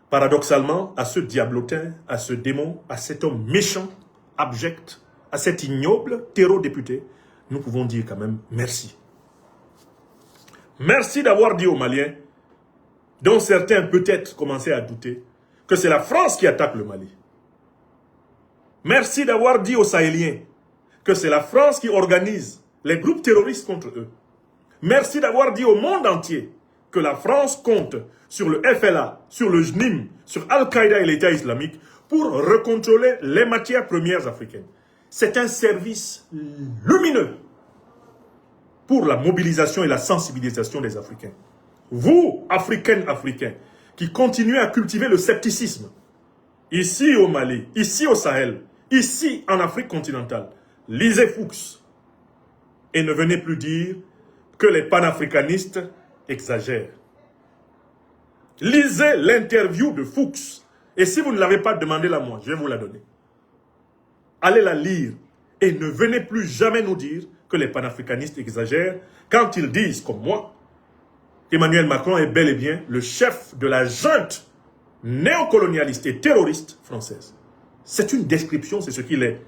Paradoxalement, à ce diablotin, à ce démon, à cet homme méchant, abject, à cet ignoble terreau-député, nous pouvons dire quand même merci. Merci d'avoir dit aux Maliens, dont certains peut-être commençaient à douter, que c'est la France qui attaque le Mali. Merci d'avoir dit aux Sahéliens que c'est la France qui organise les groupes terroristes contre eux. Merci d'avoir dit au monde entier que la France compte sur le FLA, sur le JNIM, sur Al-Qaïda et l'État islamique pour recontrôler les matières premières africaines. C'est un service lumineux pour la mobilisation et la sensibilisation des Africains. Vous, Africaines, Africains, qui continuez à cultiver le scepticisme, ici au Mali, ici au Sahel, ici en Afrique continentale, lisez Fuchs et ne venez plus dire que les panafricanistes exagèrent. Lisez l'interview de Fuchs. Et si vous ne l'avez pas, demandez-la moi, je vais vous la donner. Allez la lire et ne venez plus jamais nous dire que les panafricanistes exagèrent quand ils disent, comme moi, qu'Emmanuel Macron est bel et bien le chef de la junte néocolonialiste et terroriste française. C'est une description, c'est ce qu'il est.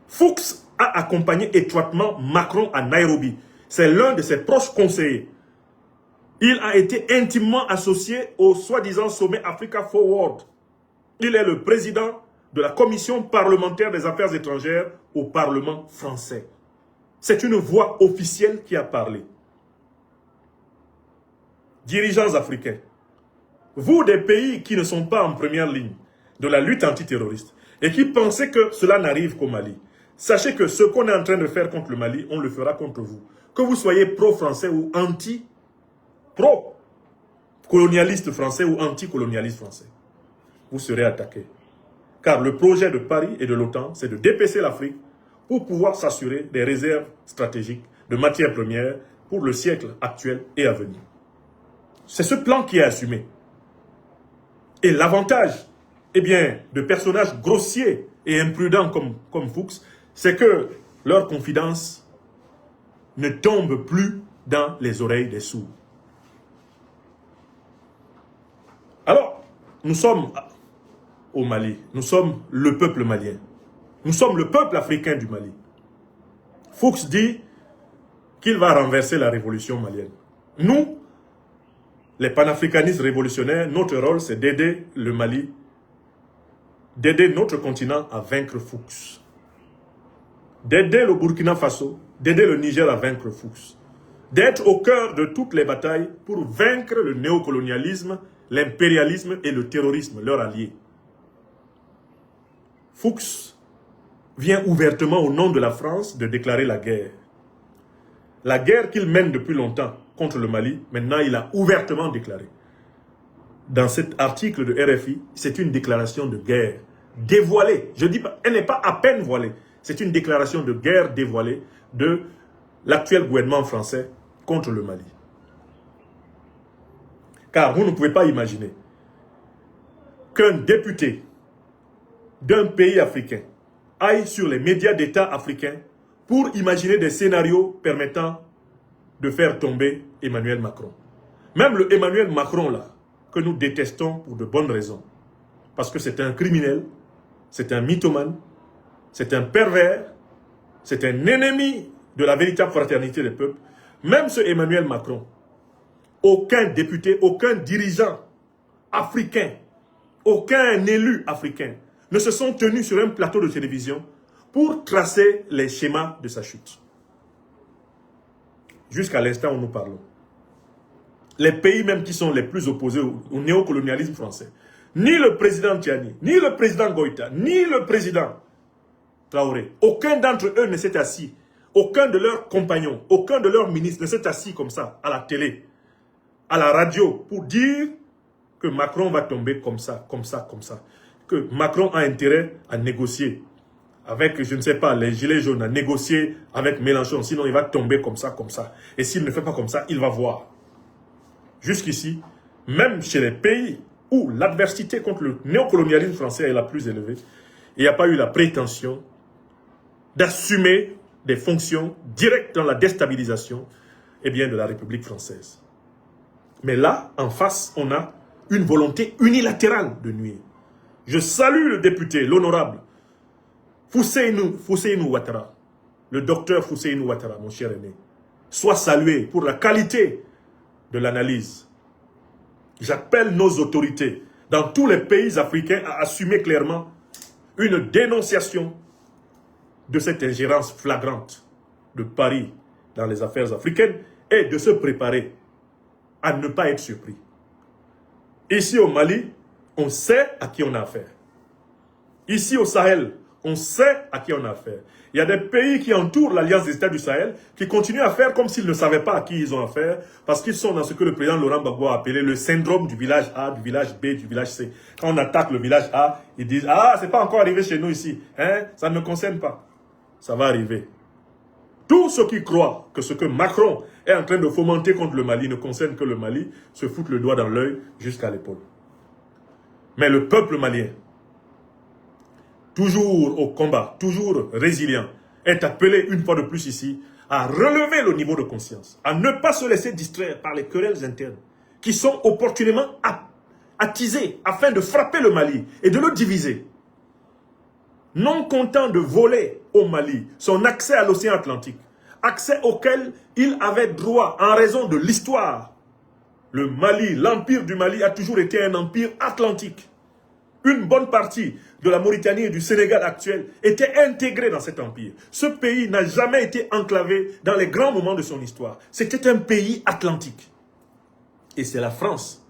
Fuchs a accompagné étroitement Macron à Nairobi. C'est l'un de ses proches conseillers. Il a été intimement associé au soi-disant sommet Africa Forward. Il est le président de la commission parlementaire des affaires étrangères au Parlement français. C'est une voix officielle qui a parlé. Dirigeants africains, vous des pays qui ne sont pas en première ligne de la lutte antiterroriste et qui pensez que cela n'arrive qu'au Mali, sachez que ce qu'on est en train de faire contre le Mali, on le fera contre vous. Que vous soyez pro-français ou pro-colonialiste français ou anti-colonialiste français, vous serez attaqués. Car le projet de Paris et de l'OTAN, c'est de dépecer l'Afrique pour pouvoir s'assurer des réserves stratégiques de matières premières pour le siècle actuel et à venir. C'est ce plan qui est assumé. Et l'avantage eh bien, de personnages grossiers et imprudents comme Fuchs, c'est que leur confidence ne tombe plus dans les oreilles des sourds. Alors, nous sommes au Mali, nous sommes le peuple malien, nous sommes le peuple africain du Mali. Fuchs dit qu'il va renverser la révolution malienne. Nous, les panafricanistes révolutionnaires, notre rôle c'est d'aider le Mali, d'aider notre continent à vaincre Fuchs, d'aider le Burkina Faso, d'aider le Niger à vaincre Fuchs, d'être au cœur de toutes les batailles pour vaincre le néocolonialisme, l'impérialisme et le terrorisme, leurs alliés. Fuchs vient ouvertement au nom de la France de déclarer la guerre. La guerre qu'il mène depuis longtemps contre le Mali, maintenant il a ouvertement déclaré. Dans cet article de RFI, c'est une déclaration de guerre dévoilée. Je dis pas, elle n'est pas à peine voilée. C'est une déclaration de guerre dévoilée de l'actuel gouvernement français contre le Mali. Car vous ne pouvez pas imaginer qu'un député d'un pays africain aille sur les médias d'État africains pour imaginer des scénarios permettant de faire tomber Emmanuel Macron. Même le Emmanuel Macron là, que nous détestons pour de bonnes raisons. Parce que c'est un criminel, c'est un mythomane, c'est un pervers, c'est un ennemi de la véritable fraternité des peuples. Même ce Emmanuel Macron, aucun député, aucun dirigeant africain, aucun élu africain ne se sont tenus sur un plateau de télévision pour tracer les schémas de sa chute. Jusqu'à l'instant où nous parlons. Les pays même qui sont les plus opposés au néocolonialisme français, ni le président Tiani, ni le président Goïta, ni le président Traoré, aucun d'entre eux ne s'est assis, aucun de leurs compagnons, aucun de leurs ministres ne s'est assis comme ça, à la télé, à la radio, pour dire que Macron va tomber comme ça, comme ça, comme ça. Que Macron a intérêt à négocier avec, je ne sais pas, les gilets jaunes, à négocier avec Mélenchon, sinon il va tomber comme ça, comme ça. Et s'il ne fait pas comme ça, il va voir. Jusqu'ici, même chez les pays où l'adversité contre le néocolonialisme français est la plus élevée, il n'y a pas eu la prétention d'assumer des fonctions directes dans la déstabilisation de la République française. Mais là, en face, on a une volonté unilatérale de nuire. Je salue le député, l'honorable Fousseynou Ouattara, le docteur Fousseynou Ouattara, mon cher aîné. Sois salué pour la qualité de l'analyse. J'appelle nos autorités dans tous les pays africains à assumer clairement une dénonciation de cette ingérence flagrante de Paris dans les affaires africaines et de se préparer à ne pas être surpris. Ici au Mali, on sait à qui on a affaire. Ici au Sahel, on sait à qui on a affaire. Il y a des pays qui entourent l'Alliance des États du Sahel qui continuent à faire comme s'ils ne savaient pas à qui ils ont affaire parce qu'ils sont dans ce que le président Laurent Gbagbo a appelé le syndrome du village A, du village B, du village C. Quand on attaque le village A, ils disent « Ah, c'est pas encore arrivé chez nous ici. Hein? Ça ne me concerne pas. » Ça va arriver. Tous ceux qui croient que ce que Macron est en train de fomenter contre le Mali ne concerne que le Mali se foutent le doigt dans l'œil jusqu'à l'épaule. Mais le peuple malien, toujours au combat, toujours résilient, est appelé une fois de plus ici à relever le niveau de conscience, à ne pas se laisser distraire par les querelles internes qui sont opportunément attisées afin de frapper le Mali et de le diviser. Non content de voler au Mali son accès à l'océan Atlantique, accès auquel il avait droit en raison de l'histoire. Le Mali, l'empire du Mali a toujours été un empire atlantique. Une bonne partie de la Mauritanie et du Sénégal actuel était intégrée dans cet empire. Ce pays n'a jamais été enclavé dans les grands moments de son histoire. C'était un pays atlantique. Et c'est la France,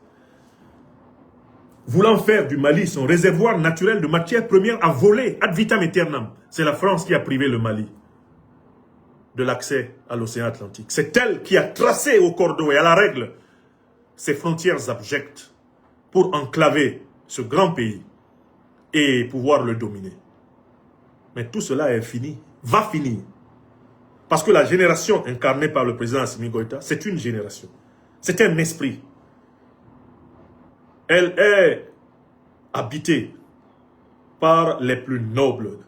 voulant faire du Mali son réservoir naturel de matières premières à voler ad vitam aeternam. C'est la France qui a privé le Mali de l'accès à l'océan Atlantique. C'est elle qui a tracé au cordeau et à la règle ses frontières abjectes pour enclaver ce grand pays et pouvoir le dominer. Mais tout cela est fini, va finir. Parce que la génération incarnée par le président Assimi Goïta, c'est une génération. C'est un esprit. Elle est habitée par les plus nobles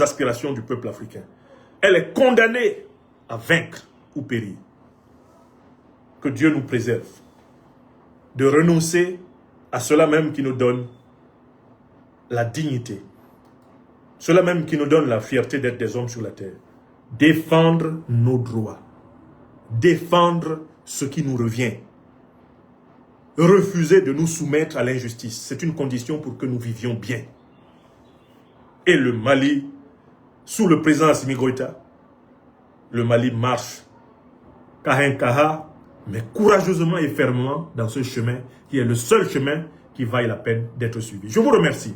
aspirations du peuple africain. Elle est condamnée à vaincre ou périr. Que Dieu nous préserve de renoncer à cela même qui nous donne la dignité, cela même qui nous donne la fierté d'être des hommes sur la terre. Défendre nos droits, défendre ce qui nous revient, refuser de nous soumettre à l'injustice. C'est une condition pour que nous vivions bien. Et le Mali, sous le président Assimi Goïta, le Mali marche kaha, mais courageusement et fermement dans ce chemin qui est le seul chemin qui vaille la peine d'être suivi. Je vous remercie.